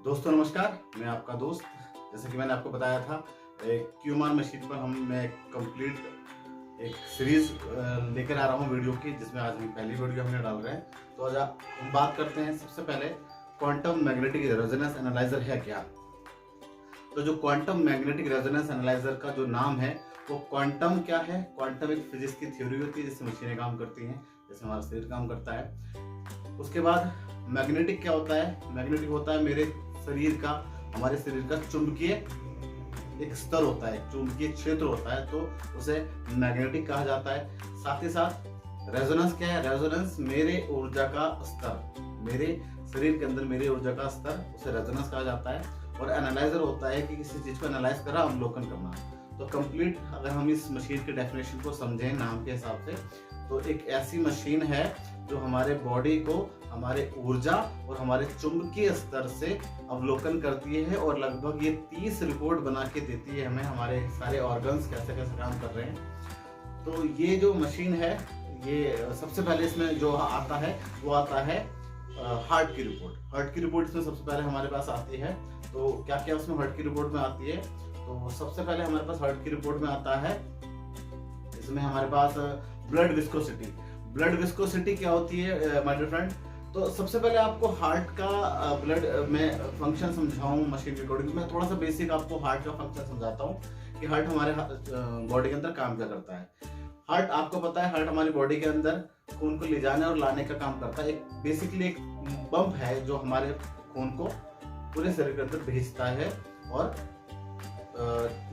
दोस्तों नमस्कार, मैं आपका दोस्त। जैसे कि मैंने आपको बताया था, एक क्यूमार मशीन पर मैं कंप्लीट एक सीरीज लेकर आ रहा हूँ वीडियो की, जिसमें आज हम पहली वीडियो हमने डाल रहे हैं। तो आज हम बात करते हैं सबसे पहले क्वांटम मैग्नेटिक रेजोनेंस एनालाइजर है क्या। तो जो क्वांटम मैग्नेटिक रेजोनेंस एनालाइजर का जो नाम है वो क्वांटम क्या है। क्वांटम एक फिजिक्स की थ्योरी होती है जिससे मशीनें काम करती हैं, जैसे हमारा शरीर काम करता है। उसके बाद मैग्नेटिक क्या होता है। मैग्नेटिक होता है मेरे शरीर का, हमारे शरीर का चुंबकीय एक स्तर होता है, चुंबकीय क्षेत्र होता है, तो उसे मैग्नेटिक कहा जाता है। साथ ही साथ रेजोनेंस क्या है। रेजोनेंस मेरे ऊर्जा का स्तर, मेरे शरीर के अंदर मेरी ऊर्जा का स्तर, उसे रेजोनेंस कहा जाता है। और एनालाइजर होता है कि किसी चीज को एनालाइज करा, अवलोकन करना। तो कंप्लीट अगर हम इस मशीन के डेफिनेशन को समझें नाम के हिसाब से, तो एक ऐसी मशीन है जो हमारे बॉडी को हमारे ऊर्जा और हमारे चुंबकीय स्तर से अवलोकन करती है, और लगभग ये 30 रिपोर्ट बना के देती है हमें, हमारे सारे ऑर्गन्स कैसे कैसे काम कर रहे हैं। तो ये जो मशीन है, ये सबसे पहले इसमें जो आता है वो आता है हार्ट की रिपोर्ट। हार्ट की रिपोर्ट इसमें सबसे पहले हमारे पास आती है। तो क्या क्या उसमें हार्ट की रिपोर्ट में आती है, तो सबसे पहले हमारे पास हार्ट की रिपोर्ट में आता है, इसमें हमारे पास ब्लड विस्कोसिटी। ब्लड विस्कोसिटी क्या होती है माय डियर फ्रेंड। तो सबसे पहले आपको हार्ट का ब्लड में फंक्शन समझाऊं मशीन के अकॉर्डिंग। मैं थोड़ा सा बेसिक आपको हार्ट का फंक्शन समझाता हूं कि हार्ट हमारे बॉडी के अंदर काम क्या करता है। हार्ट आपको पता है, हार्ट हमारी बॉडी के अंदर खून को ले जाने और लाने का काम करता है। एक बेसिकली एक पंप है जो हमारे खून को पूरे शरीर के अंदर भेजता है और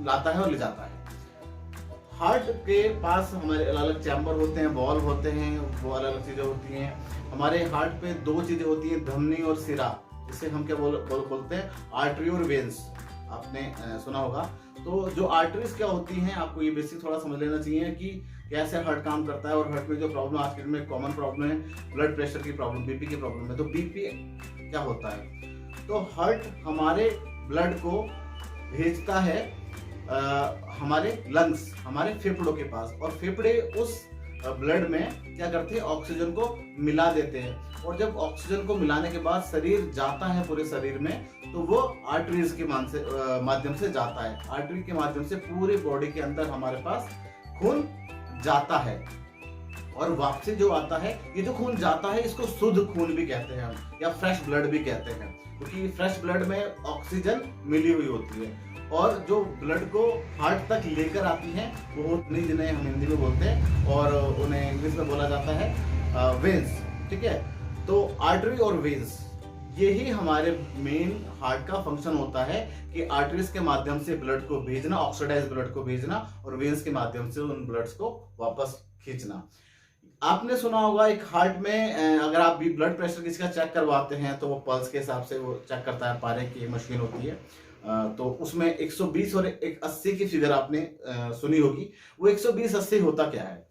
लाता है और ले जाता है। हार्ट के पास हमारे अलग अलग चैम्बर होते हैं, वॉल होते हैं, वो अलग अलग चीजें होती हैं। हमारे हार्ट पे दो चीजें होती हैं, धमनी और सिरा। इसे हम क्या बोलते हैं, आर्टरी और वेन्स। आपने सुना होगा। तो जो आर्टरीज क्या होती हैं, आपको ये बेसिक थोड़ा समझ लेना चाहिए कि कैसे हार्ट काम करता है। और हार्ट में जो प्रॉब्लम आज के दिन में कॉमन प्रॉब्लम है, ब्लड प्रेशर की प्रॉब्लम, बीपी की प्रॉब्लम है। तो बीपी क्या होता है, तो हार्ट हमारे ब्लड को भेजता है हमारे लंग्स, हमारे फेफड़ों के पास, और फेफड़े उस ब्लड में क्या करते हैं, ऑक्सीजन को मिला देते हैं। और जब ऑक्सीजन को मिलाने के बाद शरीर जाता है पूरे शरीर में, तो वो आर्टरीज के माध्यम से जाता है। आर्टरी के माध्यम से पूरे बॉडी के अंदर हमारे पास खून जाता है, और वापसी जो आता है, ये जो खून जाता है इसको शुद्ध खून भी कहते हैं हम, या फ्रेश ब्लड भी कहते हैं, क्योंकि फ्रेश ब्लड में ऑक्सीजन मिली हुई होती है। और जो ब्लड को हार्ट तक लेकर आती है वो जिन्हें हम हिंदी में बोलते हैं, और उन्हें इंग्लिश में बोला जाता है वेन्स। ठीक है। तो आर्टरी और वेन्स, यही हमारे मेन हार्ट का फंक्शन होता है कि आर्टरीज के माध्यम से ब्लड को भेजना, ऑक्सीडाइज ब्लड को भेजना, और वेन्स के माध्यम से उन ब्लड्स को वापस खींचना। आपने सुना होगा एक हार्ट में अगर आप भी ब्लड प्रेशर किसी का चेक करवाते हैं, तो वो पल्स के हिसाब से वो चेक करता है। पारे की मशीन होती है, तो उसमें 120 और 80 की फिगर आपने सुनी होगी। वो 120-80 होता क्या है,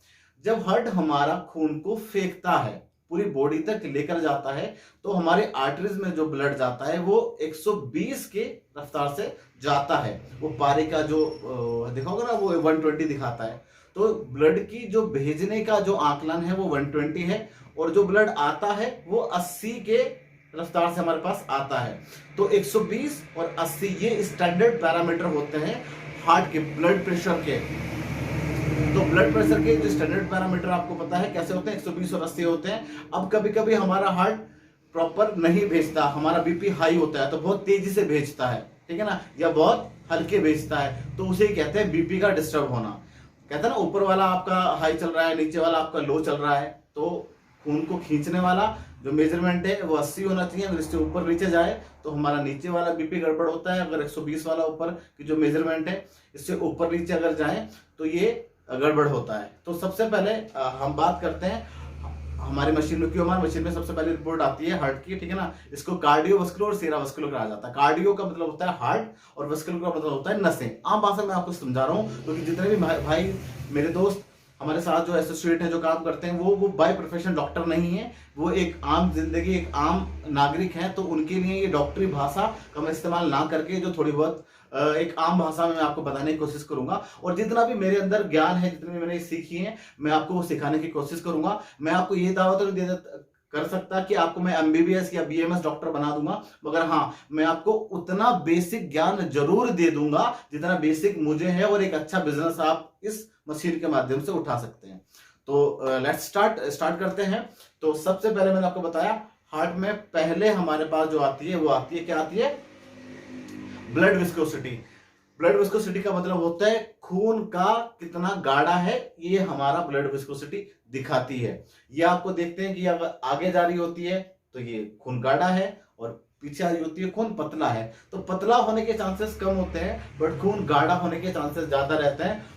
जब हार्ट हमारा खून को फेंकता है, पूरी बॉडी तक लेकर जाता है, तो हमारे आर्टरीज में जो ब्लड जाता है वो 120 के रफ्तार से जाता है। वो पारे का जो देखा होगा ना, वो 120 दिखाता है। तो ब्लड की जो भेजने का जो आकलन है वो 120 है, और जो ब्लड आता है वो 80 के रफ्तार से हमारे पास आता है। तो 120 और 80 ये स्टैंडर्ड पैरामीटर होते हैं हार्ट के, ब्लड प्रेशर के। तो ब्लड प्रेशर के जो स्टैंडर्ड पैरामीटर आपको पता है कैसे होते हैं, 120 और 80 होते हैं। अब कभी कभी हमारा हार्ट प्रॉपर नहीं भेजता, हमारा बीपी हाई होता है तो बहुत तेजी से भेजता है, ठीक है ना, या बहुत हल्के भेजता है, तो उसे कहते हैं बीपी का डिस्टर्ब होना। कहते हैं ना, ऊपर वाला आपका हाई चल रहा है, नीचे वाला आपका लो चल रहा है, तो खून को खींचने वाला जो मेजरमेंट है वो 80 होना चाहिए। अगर इससे ऊपर नीचे जाए तो हमारा नीचे वाला बीपी गड़बड़ होता है। अगर 120 वाला ऊपर की जो मेजरमेंट है, इससे ऊपर नीचे अगर जाए तो ये गड़बड़ होता है। तो सबसे पहले हम बात करते हैं हमारी मशीन में, क्यों हमारी मशीन में सबसे पहले रिपोर्ट आती है हार्ट की, ठीक है ना। इसको कार्डियोवास्कुलर और सेरावास्कुलर कहा जाता है। कार्डियो का मतलब होता है हार्ट, और वास्कुलर का मतलब होता है नसें। आम भाषा में आपको समझा रहा हूँ, क्योंकि जितने भी भाई मेरे दोस्त हमारे साथ जो एसोसिएट हैं, जो काम करते हैं, वो बाय प्रोफेशन डॉक्टर नहीं है, वो एक आम जिंदगी, एक आम नागरिक हैं। तो उनके लिए ये डॉक्टरी भाषा का मैं इस्तेमाल ना करके जो थोड़ी बहुत एक आम भाषा में मैं आपको बताने की कोशिश करूंगा। और जितना भी मेरे अंदर ज्ञान है, जितनी भी मैंने सीखी है, मैं आपको वो सिखाने की कोशिश करूंगा। मैं आपको ये दावा तो नहीं कर सकता कि आपको मैं एमबीबीएस या बीएमएस डॉक्टर बना दूंगा, मगर हाँ मैं आपको उतना बेसिक ज्ञान जरूर दे दूंगा जितना बेसिक मुझे है, और एक अच्छा बिजनेस आप इस मशीन के माध्यम से उठा सकते हैं। तो लेट्स स्टार्ट करते हैं। तो सबसे पहले मैंने आपको बताया हार्ट में पहले हमारे पास जो आती है वो आती है, क्या आती है? Blood viscosity. ब्लड विस्कोसिटी का मतलब होता है खून का कितना गाढ़ा है, ये हमारा ब्लड विस्कोसिटी दिखाती है। ये आपको देखते हैं कि अगर आगे जा रही होती है तो ये खून गाढ़ा है, और पीछे आ रही होती है खून पतला है। तो पतला होने के चांसेस कम होते हैं, बट खून गाढ़ा होने के चांसेस ज्यादा रहते हैं।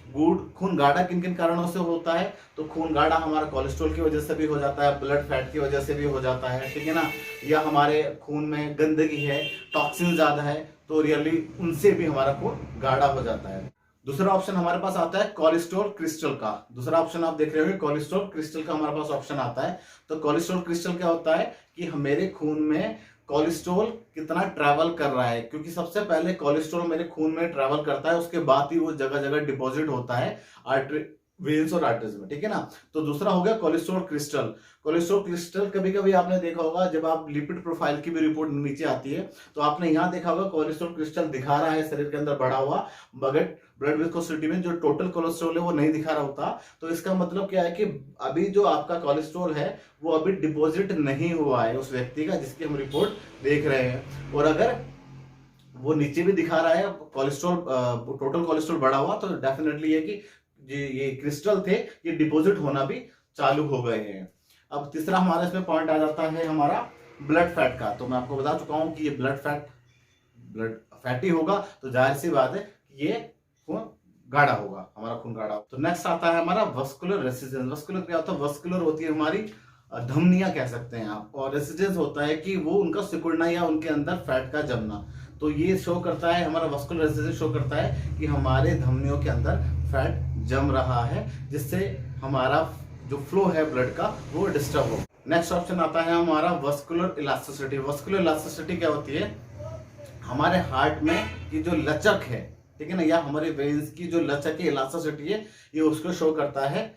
खून गाढ़ा किन किन कारणों से होता है? तो खून गाढ़ा हमारा कोलेस्ट्रॉल की वजह से भी हो जाता है, ब्लड फैट की वजह से भी हो जाता है, ठीक है ना, या हमारे खून में गंदगी है, टॉक्सिन ज्यादा है, तो रियली उनसे भी हमारा खून गाढ़ा हो जाता है। दूसरा ऑप्शन हमारे पास आता है कोलेस्ट्रॉल क्रिस्टल का। दूसरा ऑप्शन आप देख रहे होंगे कोलेस्ट्रॉल क्रिस्टल का हमारे पास ऑप्शन आता है। तो कोलेस्ट्रॉल क्रिस्टल क्या होता है कि मेरे खून में कोलेस्ट्रॉल कितना ट्रैवल कर रहा है, क्योंकि सबसे पहले कोलेस्ट्रॉल मेरे खून में ट्रैवल करता है, उसके बाद ही वो जगह जगह डिपॉजिट होता है आर्टरी, वेन्स और आर्टरीज में, ठीक है ना। तो दूसरा हो गया कोलेस्ट्रॉल क्रिस्टल। कोलेस्ट्रॉल क्रिस्टल कभी कभी आपने देखा होगा जब आप लिपिड प्रोफाइल की भी रिपोर्ट नीचे आती है तो आपने यहाँ देखा होगा कोलेस्ट्रॉल क्रिस्टल दिखा रहा है शरीर के अंदर बढ़ा हुआ, मगर ब्लड विस्कोसिटी में जो टोटल कोलेस्ट्रॉल है वो नहीं दिखा रहा होता। तो इसका मतलब क्या है कि अभी जो आपका कोलेस्ट्रॉल है वो अभी डिपॉजिट नहीं हुआ है उस व्यक्ति का जिसकी हम रिपोर्ट देख रहे हैं। और अगर वो नीचे भी दिखा रहा है कोलेस्ट्रॉल, टोटल कोलेस्ट्रॉल बढ़ा हुआ, तो डेफिनेटली है कि ये क्रिस्टल थे ये डिपॉजिट होना भी चालू हो गए हैं। अब तीसरा हमारा इसमें पॉइंट आ जाता है हमारा ब्लड फैट का। तो मैं आपको बता चुका हूं कि ये ब्लड फैटी होगा, तो जाहिर सी बात है कि ये खून गाढ़ा होगा, हमारा खून गाढ़ा होगा। तो नेक्स्ट आता है हमारा वस्कुलर रेसिस्टेंस। वस्कुलर क्या होता है? वस्कुलर होती है हमारी धमनियां कह सकते हैं आप, और रेसिस्टेंस होता है कि वो उनका सिकुड़ना या उनके अंदर फैट का जमना। तो ये शो करता है, हमारा वस्कुलर रेसिस्टेंस शो करता है कि हमारे धमनियों के अंदर फैट जम रहा है, जिससे हमारा जो फ्लो है ब्लड का वो डिस्टर्ब हो। नेक्स्ट ऑप्शन आता है हमारा वस्कुलर इलास्टिसिटी। वस्कुलर इलास्टिसिटी क्या होती है? हमारे हार्ट में की जो लचक है, ठीक है ना, या हमारे वेन्स की जो लचक है, इलास्टिसिटी है, ये उसको शो करता है।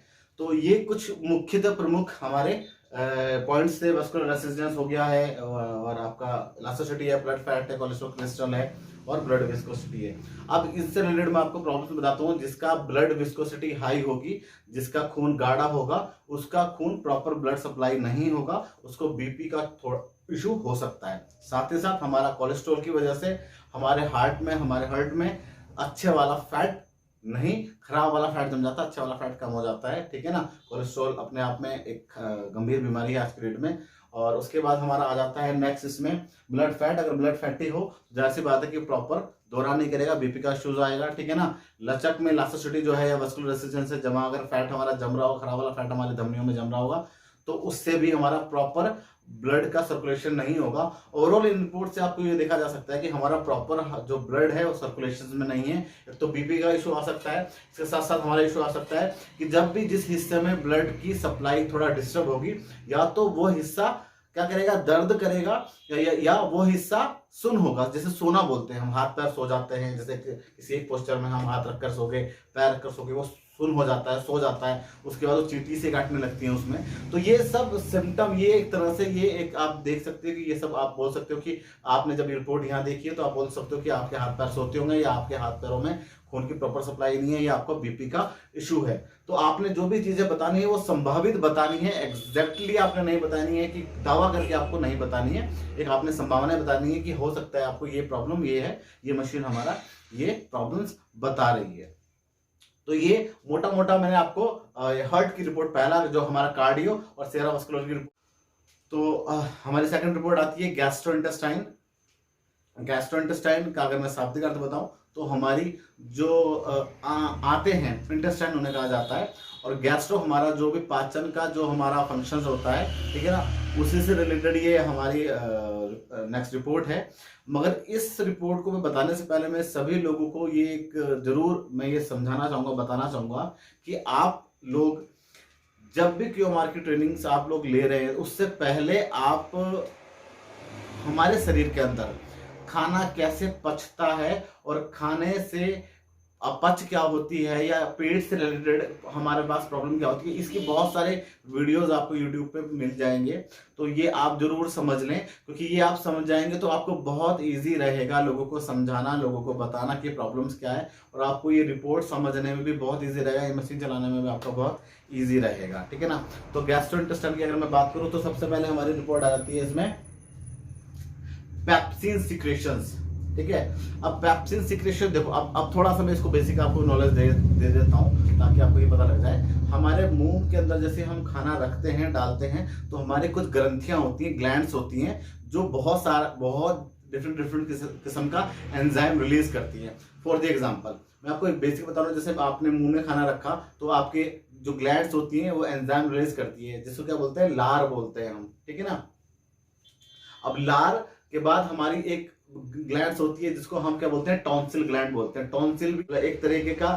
तो ये कुछ मुख्यतः प्रमुख हमारे पॉइंट्स थे। वस्कुलर रेसिस्टेंस हो गया है, और आपका इलास्टिसिटी है, ब्लड फैट है, कोलेस्ट्रॉल क्रिस्टल है, और ब्लड विस्कोसिटी है। अब इससे रिलेटेड मैं आपको प्रॉब्लम बताता हूँ। जिसका ब्लड विस्कोसिटी हाई होगी, जिसका खून गाढ़ा होगा, उसका खून प्रॉपर ब्लड सप्लाई नहीं होगा, उसको बीपी का थोड़ा इशू हो सकता है। साथ ही साथ हमारा कोलेस्ट्रॉल की वजह से हमारे हार्ट में अच्छे वाला फैट नहीं, खराब वाला फैट जम जाता है, अच्छा वाला फैट कम हो जाता है, ठीक है ना। कोलेस्ट्रॉल अपने आप में एक गंभीर बीमारी है आज के डेट में। और उसके बाद हमारा आ जाता है नेक्स्ट इसमें ब्लड फैट। अगर ब्लड फैटी हो तो जाहिर सी बात है कि प्रॉपर दौरा नहीं करेगा, बीपी का इश्यूज आएगा, ठीक है ना। लचक में इलास्टिसिटी जो है या वस्कुलर रेसिस्टेंस से जमा, अगर फैट हमारा जम रहा हो, खराब वाला फैट हमारी धमनियों में जम रहा होगा, तो उससे भी हमारा प्रॉपर ब्लड का सर्कुलेशन नहीं होगा। ओवरऑल इन रिपोर्ट से आपको ये देखा जा सकता है कि हमारा प्रॉपर जो ब्लड है वो सर्कुलेशन में नहीं है। एक तो बीपी का इशू आ सकता है, इसके साथ साथ हमारा इशू आ सकता है कि जब भी जिस हिस्से में ब्लड की सप्लाई थोड़ा डिस्टर्ब होगी, या तो वो हिस्सा क्या करेगा, दर्द करेगा, या वो हिस्सा सुन होगा। जैसे सोना बोलते हैं, हम हाथ पैर सो जाते हैं, जैसे किसी एक पोस्चर में हम हाथ रखकर सो गए, पैर रखकर सो गए, वो सुन हो जाता है, सो जाता है, उसके बाद वो चींटी से काटने लगती है उसमें। तो ये सब सिम्टम, ये एक तरह से ये एक आप देख सकते हो कि ये सब आप बोल सकते हो कि आपने जब रिपोर्ट यहाँ देखी है तो आप बोल सकते हो कि आपके हाथ पैर सोते होंगे, या आपके हाथ पैरों में खून की प्रॉपर सप्लाई नहीं है, या आपको बीपी का इशू है। तो आपने जो भी चीजें बतानी है वो संभावित बतानी है, एग्जैक्टली आपने नहीं बतानी है कि दावा करके आपको नहीं बतानी है। एक आपने संभावना बतानी है कि हो सकता है आपको ये प्रॉब्लम ये है, ये मशीन हमारा ये प्रॉब्लम्स बता रही है। तो ये मोटा मोटा मैंने आपको हार्ट की रिपोर्ट, पहला जो हमारा कार्डियो और सेरेब्रोवास्कुलर की रिपोर्ट। तो हमारी सेकंड रिपोर्ट आती है गैस्ट्रोइंटेस्टाइन। गैस्ट्रोइंटेस्टाइन का अगर मैं शाब्दिक अर्थ बताऊं तो हमारी जो आते हैं इंटेस्टाइन उन्हें कहा जाता है, और गैस्ट्रो हमारा जो भी पाचन का जो हमारा फंक्शंस होता है, ठीक है ना, उसी से रिलेटेड ये हमारी नेक्स्ट रिपोर्ट है। मगर इस रिपोर्ट को मैं बताने से पहले मैं सभी लोगों को ये एक जरूर मैं ये समझाना चाहूँगा, बताना चाहूँगा कि आप लोग जब भी क्यूएमआर की ट्रेनिंग्स आप लोग ले रहे हैं, उससे पहले आप हमारे शरीर के अंदर खाना कैसे पचता है और खाने से अपच क्या होती है या पेट से रिलेटेड हमारे पास प्रॉब्लम क्या होती है, इसकी बहुत सारे वीडियोस आपको यूट्यूब पे मिल जाएंगे। तो ये आप जरूर समझ लें, क्योंकि ये आप समझ जाएंगे तो आपको बहुत इजी रहेगा लोगों को समझाना, लोगों को बताना कि प्रॉब्लम्स क्या है, और आपको ये रिपोर्ट समझने में भी बहुत ईजी रहेगा, ये मशीन चलाने में भी आपको बहुत ईजी रहेगा, ठीक है ना। तो गैस्ट्रोइंटेस्टाइन की अगर मैं बात करूं तो सबसे पहले हमारी रिपोर्ट आ जाती है इसमें पेप्सिन सिक्रेशंस, ठीक है। अब पेप्सिन सिक्रेशन देखो, अब थोड़ा सा मैं इसको बेसिक आपको नॉलेज दे देता हूँ ताकि आपको ये पता लग जाए। हमारे मुंह के अंदर जैसे हम खाना रखते हैं, डालते हैं, तो हमारे कुछ ग्रंथियां होती हैं, ग्लैंड्स होती हैं, जो बहुत डिफरेंट किस्म का एंजाइम रिलीज करती हैं। फॉर द एग्जाम्पल मैं आपको एक बेसिक बता रहा हूँ, जैसे आपने मुंह में खाना रखा तो आपके जो ग्लैंड्स होती हैं वो एंजाइम रिलीज करती है, जिसको क्या बोलते हैं, लार बोलते हैं हम, ठीक है ना। अब लार के बाद हमारी एक ग्लैंड्स होती है जिसको हम क्या बोलते हैं, टॉन्सिल ग्लैंड बोलते हैं। टॉन्सिल एक तरीके का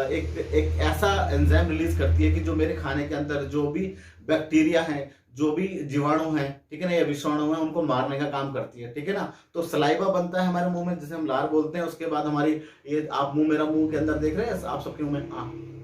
एक ऐसा एंजाइम रिलीज करती है कि जो मेरे खाने के अंदर जो भी बैक्टीरिया है, जो भी जीवाणु हैं, ठीक है ना, या विषाणु हैं, उनको मारने का काम करती है, ठीक है ना। तो सलाइवा बनता है हमारे मुंह में, जिसे हम लार बोलते हैं। उसके बाद हमारी ये आप मेरा मुंह के अंदर देख रहे हैं, आप सबके मुंह में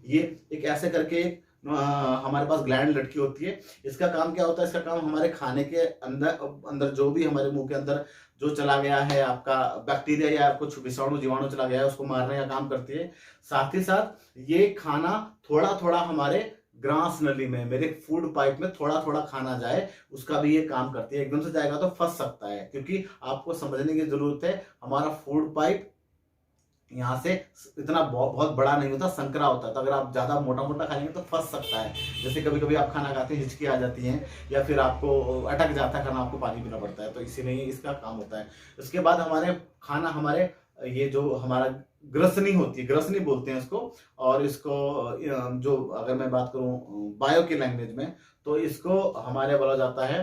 ये एक ऐसे करके हमारे पास ग्लैंड लटकी होती है। इसका काम क्या होता है, इसका काम हमारे खाने के अंदर जो भी हमारे मुंह के अंदर जो चला गया है, आपका बैक्टीरिया या कुछ विषाणु जीवाणु चला गया है, उसको मारने का काम करती है। साथ ही साथ ये खाना थोड़ा थोड़ा हमारे ग्रास नली में, मेरे फूड पाइप में थोड़ा थोड़ा खाना जाए, उसका भी ये काम करती है। एकदम से जाएगा तो फंस सकता है, क्योंकि आपको समझने की जरूरत है, हमारा फूड पाइप यहाँ से इतना बहुत बड़ा नहीं होता, संकरा होता है। तो अगर आप ज्यादा मोटा मोटा खाएंगे तो फंस सकता है। जैसे कभी कभी आप खाना खाते हैं, हिचकी आ जाती है, या फिर आपको अटक जाता है खाना, आपको पानी पीना पड़ता है, तो इसीलिए इसका काम होता है। उसके बाद हमारे ये जो हमारा ग्रसनी होती है, ग्रसनी बोलते हैं इसको, और इसको जो अगर मैं बात करूं बायो की लैंग्वेज में, तो इसको हमारे बोला जाता है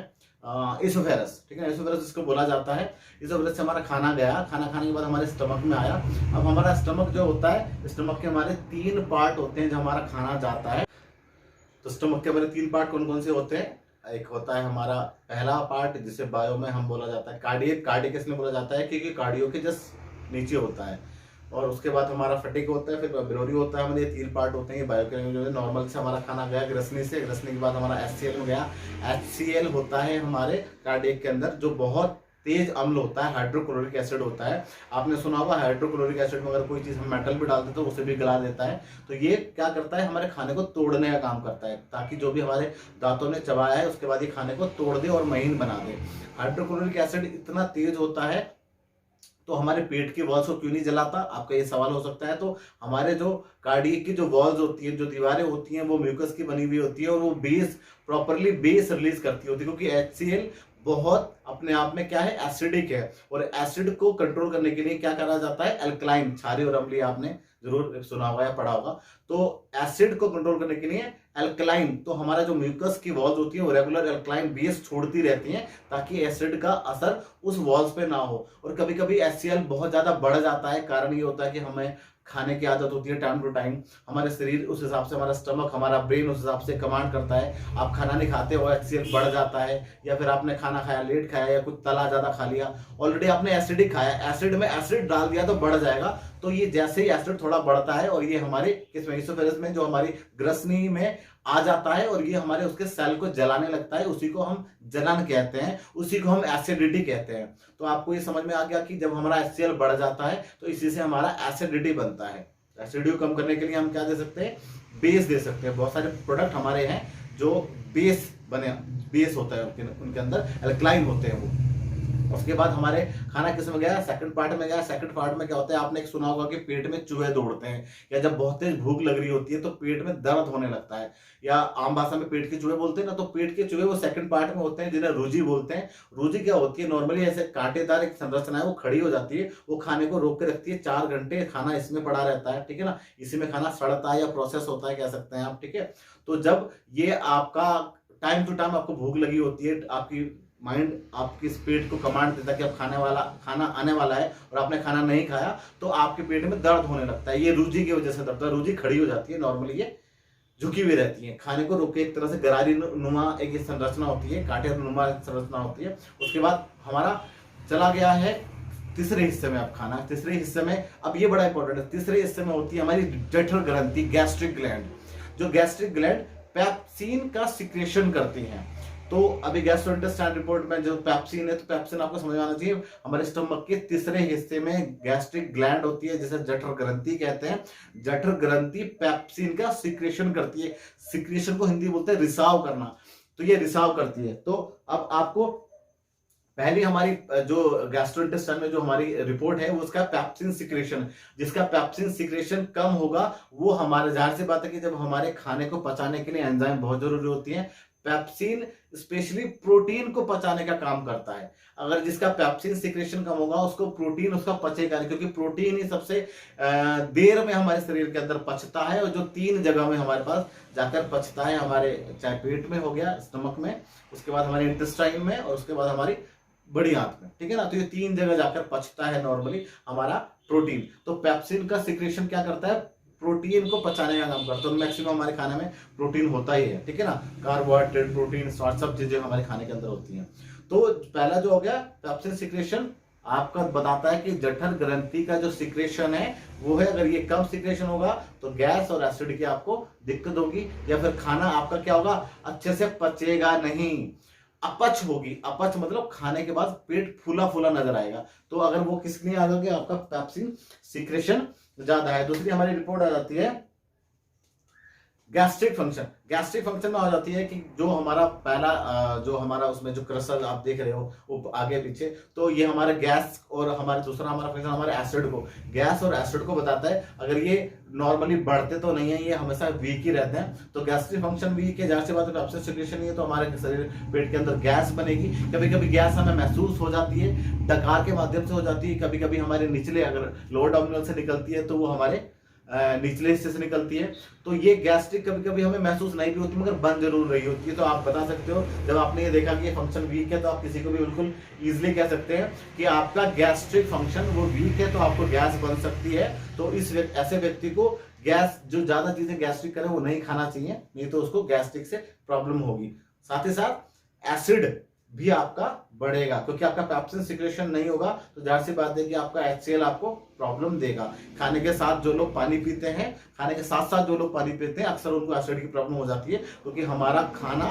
इसोफेरस, ठीक है, इसोफेरस इसको बोला जाता है। इसोफेरस से हमारा खाना गया, खाना खाने के बाद हमारे स्टमक में आया। अब हमारा स्टमक जो होता है, स्टमक के हमारे 3 पार्ट होते हैं जब हमारा खाना जाता है। तो स्टमक के हमारे 3 पार्ट कौन कौन से होते हैं, एक होता है हमारा पहला पार्ट, जिसे बायो में हम बोला जाता है कार्डियक। कार्डियक इसमें बोला जाता है क्योंकि कार्डियो के जस्ट नीचे होता है। और उसके बाद हमारा फटिक होता है, फिर ब्रोरी होता है। हमारे 3 पार्ट होते हैं। ये बायो के जो है नॉर्मल से हमारा खाना गया ग्रसनी से, ग्रसनी के बाद हमारा HCl में गया। HCl होता है हमारे कार्डियक के अंदर, जो बहुत तेज अम्ल होता है, हाइड्रोक्लोरिक एसिड होता है। आपने सुना होगा हाइड्रोक्लोरिक एसिड में अगर कोई चीज हम मेटल भी डाल देते तो उसे भी गला देता है। तो ये क्या करता है, हमारे खाने को तोड़ने का काम करता है, ताकि जो भी हमारे दांतों ने चबाया है उसके बाद ये खाने को तोड़ दे और महीन बना दे। हाइड्रोक्लोरिक एसिड इतना तेज होता है तो हमारे पेट की वॉल्स को क्यों नहीं जलाता, आपका ये सवाल हो सकता है। तो हमारे जो कार्डियक की जो वॉल्स होती है, जो दीवारें होती हैं, वो म्यूकस की बनी हुई होती है, और वो प्रॉपरली बेस रिलीज करती होती है, क्योंकि HCl बहुत अपने आप में क्या है, एसिडिक है। और एसिड को कंट्रोल करने के लिए क्या करा जाता है, एल्कलाइन, क्षारीय और अम्लीय, आपने जरूर सुना होगा या पढ़ा होगा। तो एसिड को कंट्रोल करने के लिए एल्कलाइन, तो हमारा जो म्यूकस की वॉल्स होती है वो रेगुलर एल्कलाइन बेस छोड़ती रहती हैं, ताकि एसिड का असर उस वॉल्स पे ना हो। और कभी कभी HCl बहुत ज्यादा बढ़ जाता है, कारण ये होता है कि हमें खाने की आदत होती है टाइम टू टाइम, हमारे शरीर उस हिसाब से, हमारा स्टमक, हमारा ब्रेन उस हिसाब से कमांड करता है। आप खाना नहीं खाते हो, HCl बढ़ जाता है, या फिर आपने खाना खाया लेट खाया, या कुछ तला ज्यादा खा लिया, ऑलरेडी आपने एसिडिक खाया, एसिड में एसिड डाल दिया तो बढ़ जाएगा। तो ये जैसे ही एसिड थोड़ा बढ़ता है, और ये हमारे किसमें, इसोफेरस में, जो हमारी ग्रसनी में आ जाता है, और ये हमारे उसके सेल को जलाने लगता है, उसी को हम जलन कहते हैं, उसी को हम एसिडिटी कहते हैं। तो आपको ये समझ में आ गया कि जब हमारा HCl बढ़ जाता है तो इसी से हमारा एसिडिटी बनता है। एसिडिटी को कम करने के लिए हम क्या दे सकते हैं, बेस दे सकते हैं। बहुत सारे प्रोडक्ट हमारे हैं जो बेस होता है, उनके अंदर एल्कलाइन होते हैं वो। उसके बाद हमारे खाना किस में गया, सेकंड पार्ट में गया। सेकंड पार्ट में क्या होता है, आपने एक सुना होगा कि पेट में चूहे दौड़ते हैं, या जब बहुत तेज भूख लग रही होती है तो पेट में दर्द होने लगता है, या आम भाषा में पेट के चूहे बोलते हैं ना। तो पेट के चूहे वो सेकंड पार्ट में होते हैं, जिन्हें रूजी बोलते हैं। रूजी क्या होती है, नॉर्मली ऐसे कांटेदार एक संरचना है, वो खड़ी हो जाती है, वो खाने को रोक के रखती है। 4 घंटे खाना इसमें पड़ा रहता है, ठीक है ना। इसी में खाना सड़ता है या प्रोसेस होता है, कह सकते हैं आप, ठीक है। तो जब ये आपका टाइम टू टाइम आपको भूख लगी होती है, आपकी माइंड आपके पेट को कमांड देता है कि अब खाना आने वाला है, और आपने खाना नहीं खाया, तो आपके पेट में दर्द होने लगता है। ये रूजी की वजह से दर्द है। रूजी खड़ी हो जाती है, नॉर्मली ये झुकी हुई रहती है, खाने को रोके, एक तरह से गरारी नुमा एक संरचना होती है, कांटे नुमा संरचना होती है। उसके बाद हमारा चला गया है तीसरे हिस्से में आप खाना, तीसरे हिस्से में, अब ये बड़ा इंपॉर्टेंट है, तीसरे हिस्से में होती है हमारी जठर ग्रंथि, गैस्ट्रिक ग्लैंड। जो गैस्ट्रिक ग्लैंड पेप्सिन का सिक्रेशन करती हैं। तो अभी गैस्ट्रोइंटेस्टाइनल रिपोर्ट में जो पेप्सिन है, तो पेप्सिन आपको समझ में आना चाहिए, हमारे स्टमक के तीसरे हिस्से में गैस्ट्रिक ग्लैंड होती है जिसे जठर ग्रंथि कहते हैं। जठर ग्रंथि पेप्सिन का सिक्रेशन करती है। सिक्रेशन को हिंदी बोलते हैं रिसाव करना, तो ये रिसाव करती है। तो अब आपको पहली हमारी जो गैस्ट्रोइंटेस्टाइन में जो हमारी रिपोर्ट है वो उसका पेप्सिन सिक्रेशन, जिसका पेप्सिन सिक्रेशन कम होगा वो हमारे, जाहिर सी बात है कि जब हमारे खाने को पचाने के लिए एंजाइम बहुत जरूरी होती है। पेप्सिन स्पेशली प्रोटीन को पचाने का काम करता है। अगर जिसका पेप्सिन सिक्रेशन कम होगा उसको प्रोटीन उसका पचेगा नहीं, क्योंकि प्रोटीन ही सबसे देर में हमारे शरीर के अंदर पचता है, और जो 3 जगह में हमारे पास जाकर पचता है, हमारे चाहे पेट में हो गया, स्टमक में, उसके बाद हमारे इंटेस्टाइन में, और उसके बाद हमारी बड़ी आंत में, ठीक है ना। तो ये 3 जगह जाकर पचता है नॉर्मली हमारा प्रोटीन। तो पेप्सिन का सिक्रेशन क्या करता है, प्रोटीन को पचाने का काम करता है। तो मैक्सिमम हमारे खाने में प्रोटीन होता ही है, ठीक है ना। कार्बोहाइड्रेट, प्रोटीन, सब चीजें हमारे खाने के अंदर होती हैं। तो पहला जो हो गया पेप्सिन सिक्रेशन, आपका बताता है कि जठर ग्रंथि का जो सिक्रेशन है वो है, अगर ये कम सिक्रेशन होगा तो गैस और एसिड की आपको दिक्कत होगी, या फिर खाना आपका क्या होगा, अच्छे से पचेगा नहीं, अपच होगी। अपच मतलब खाने के बाद पेट फूला फूला नजर आएगा। तो अगर वो किस लिए आ गया, आपका पेप्सिन सिक्रेशन ज्यादा है। दूसरी हमारी रिपोर्ट आ जाती है गैस्ट्रिक फंक्शन। गैस्ट्रिक फंक्शन में आ जाती है कि जो हमारा पहला जो हमारा उसमें जो क्रसल आप देख रहे हो आगे पीछे, तो ये हमारा गैस, और हमारे दूसरा हमारा फंक्शन हमारे एसिड को, गैस और एसिड को बताता है। अगर ये नॉर्मली बढ़ते तो नहीं है, ये हमेशा वीक ही रहते हैं। तो गैस्ट्रिक फंक्शन वीक है, जाहिर सी बात है पेप्सिन सिक्रेशन नहीं है तो हमारे शरीर पेट के अंदर गैस बनेगी। कभी कभी गैस हमें महसूस हो जाती है, डकार के माध्यम से हो जाती है, कभी कभी हमारे निचले, अगर लोअर डोमिनल से निकलती है तो वो हमारे निचले हिस्से से निकलती है। तो ये गैस्ट्रिक कभी कभी हमें महसूस नहीं भी होती, मगर बन जरूर रही होती है। तो आप बता सकते हो, जब आपने ये देखा कि ये फंक्शन वीक है, तो आप किसी को भी बिल्कुल इजीली कह सकते हैं कि आपका गैस्ट्रिक फंक्शन वो वीक है, तो आपको गैस बन सकती है। तो ऐसे व्यक्ति को गैस, जो ज्यादा चीजें गैस्ट्रिक करे वो नहीं खाना चाहिए, नहीं तो उसको गैस्ट्रिक से प्रॉब्लम होगी। साथ ही साथ एसिड भी आपका बढ़ेगा, क्योंकि आपका पेप्सिन सिक्रेशन नहीं होगा, तो जाहिर सी बात है कि आपका HCl आपको प्रॉब्लम देगा। खाने के साथ जो लोग पानी पीते हैं, खाने के साथ साथ जो लोग पानी पीते हैं, अक्सर उनको एसिड की प्रॉब्लम हो जाती है, क्योंकि हमारा खाना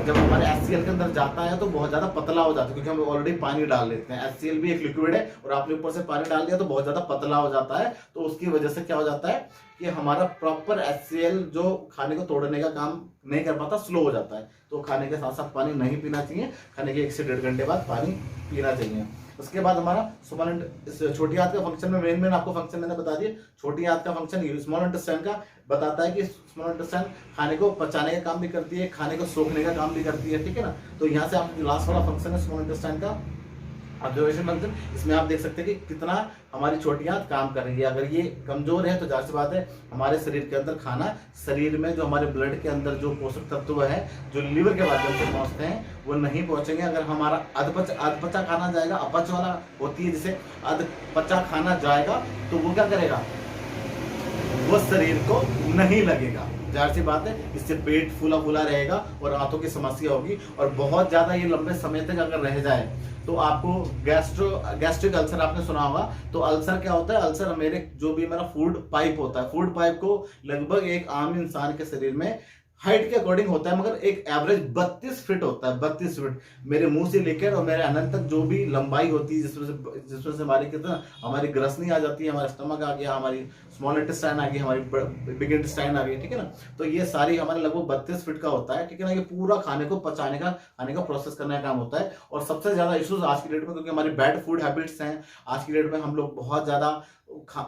जब हमारे HCl के अंदर जाता है तो बहुत ज्यादा पतला हो जाता है, क्योंकि हम ऑलरेडी पानी डाल लेते हैं। HCl भी एक लिक्विड है, और आपने ऊपर से पानी डाल दिया तो बहुत ज्यादा पतला हो जाता है। तो उसकी वजह से क्या हो जाता है कि हमारा प्रॉपर HCl जो खाने को तोड़ने का काम नहीं कर पाता, स्लो हो जाता है। तो खाने के साथ साथ पानी नहीं पीना चाहिए, खाने के 1 से 1.5 घंटे बाद पानी पीना चाहिए। उसके बाद हमारा स्मॉल छोटी आंत का फंक्शन में मेन आपको फंक्शन मैंने बता दिए। छोटी आंत का फंक्शन स्मॉल इंटेस्टाइन का बताता है कि स्मॉल इंटेस्टाइन खाने को पचाने का काम भी करती है, खाने को सोखने का काम भी करती है, ठीक है ना। तो यहाँ से आप लास्ट वाला फंक्शन है स्मॉल इंटेस्टाइन का ऑब्जर्वेशन फंक्शन, इसमें आप देख सकते हैं कि कितना हमारी छोटी आंत काम कर रही है। अगर ये कमजोर है तो जाहिर सी बात है हमारे शरीर के अंदर खाना, शरीर में जो हमारे ब्लड के अंदर जो पोषक तत्व है जो लीवर के माध्यम से पहुंचते हैं वो नहीं पहुंचेंगे। अगर हमारा अधपचा खाना जाएगा, अपच वाला होती है जिसे अधपचा खाना जाएगा, तो वो क्या करेगा, वो शरीर को नहीं लगेगा। जाहिर सी बात है इससे पेट फूला फूला रहेगा और आंतों की समस्या होगी, और बहुत ज्यादा ये लंबे समय तक अगर रह जाए तो आपको गैस्ट्रिक अल्सर आपने सुना होगा। तो अल्सर क्या होता है, अल्सर मेरे जो भी मेरा फूड पाइप होता है, फूड पाइप को लगभग एक आम इंसान के शरीर में हाइट के अकॉर्डिंग होता है, मगर एक एवरेज 32 फीट होता है। 32 फीट मेरे मुंह से लेकर और मेरे अनंत तक जो भी लंबाई होती है, जिसमें से हमारी कितना, हमारी ग्रसनी आ जाती है, हमारा स्टमक आ गया, हमारी स्मॉल इंटेस्टाइन आ गई, हमारी बिग इंटेस्टाइन आ गई, ठीक है ना। तो ये सारी हमारे लगभग 32 फीट का होता है, ठीक है ना। ये पूरा खाने को पचाने का, खाने का प्रोसेस करने का काम होता है। और सबसे ज्यादा इश्यूज आज की डेट में, क्योंकि हमारी बैड फूड हैबिट्स हैं, आज की डेट में हम लोग बहुत ज्यादा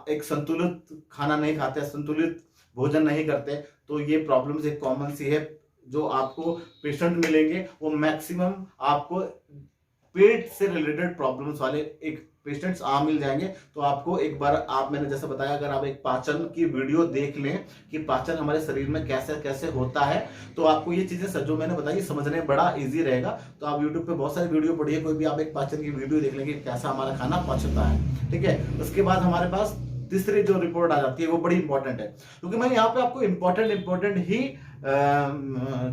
एक संतुलित खाना नहीं खाते, संतुलित भोजन नहीं करते, तो ये प्रॉब्लम्स एक कॉमन सी है जो आपको पेशेंट मिलेंगे, वो मैक्सिमम आपको पेट से रिलेटेड प्रॉब्लम्स वाले एक पेशेंट्स आम मिल जाएंगे। तो आपको एक बार मैंने जैसे बताया, अगर आप एक पाचन की वीडियो देख लें कि पाचन हमारे शरीर में कैसे कैसे होता है, तो आपको ये चीजें जो मैंने बताई समझने में बड़ा इजी रहेगा। तो आप YouTube पे बहुत सारी वीडियो पढ़िए, कोई भी आप एक पाचन की वीडियो देख लेंगे कैसा हमारा खाना पचता है, ठीक है। उसके बाद हमारे पास तीसरी जो रिपोर्ट आ जाती है वो बड़ी इंपॉर्टेंट है, क्योंकि मैं यहाँ पे आपको इंपॉर्टेंट ही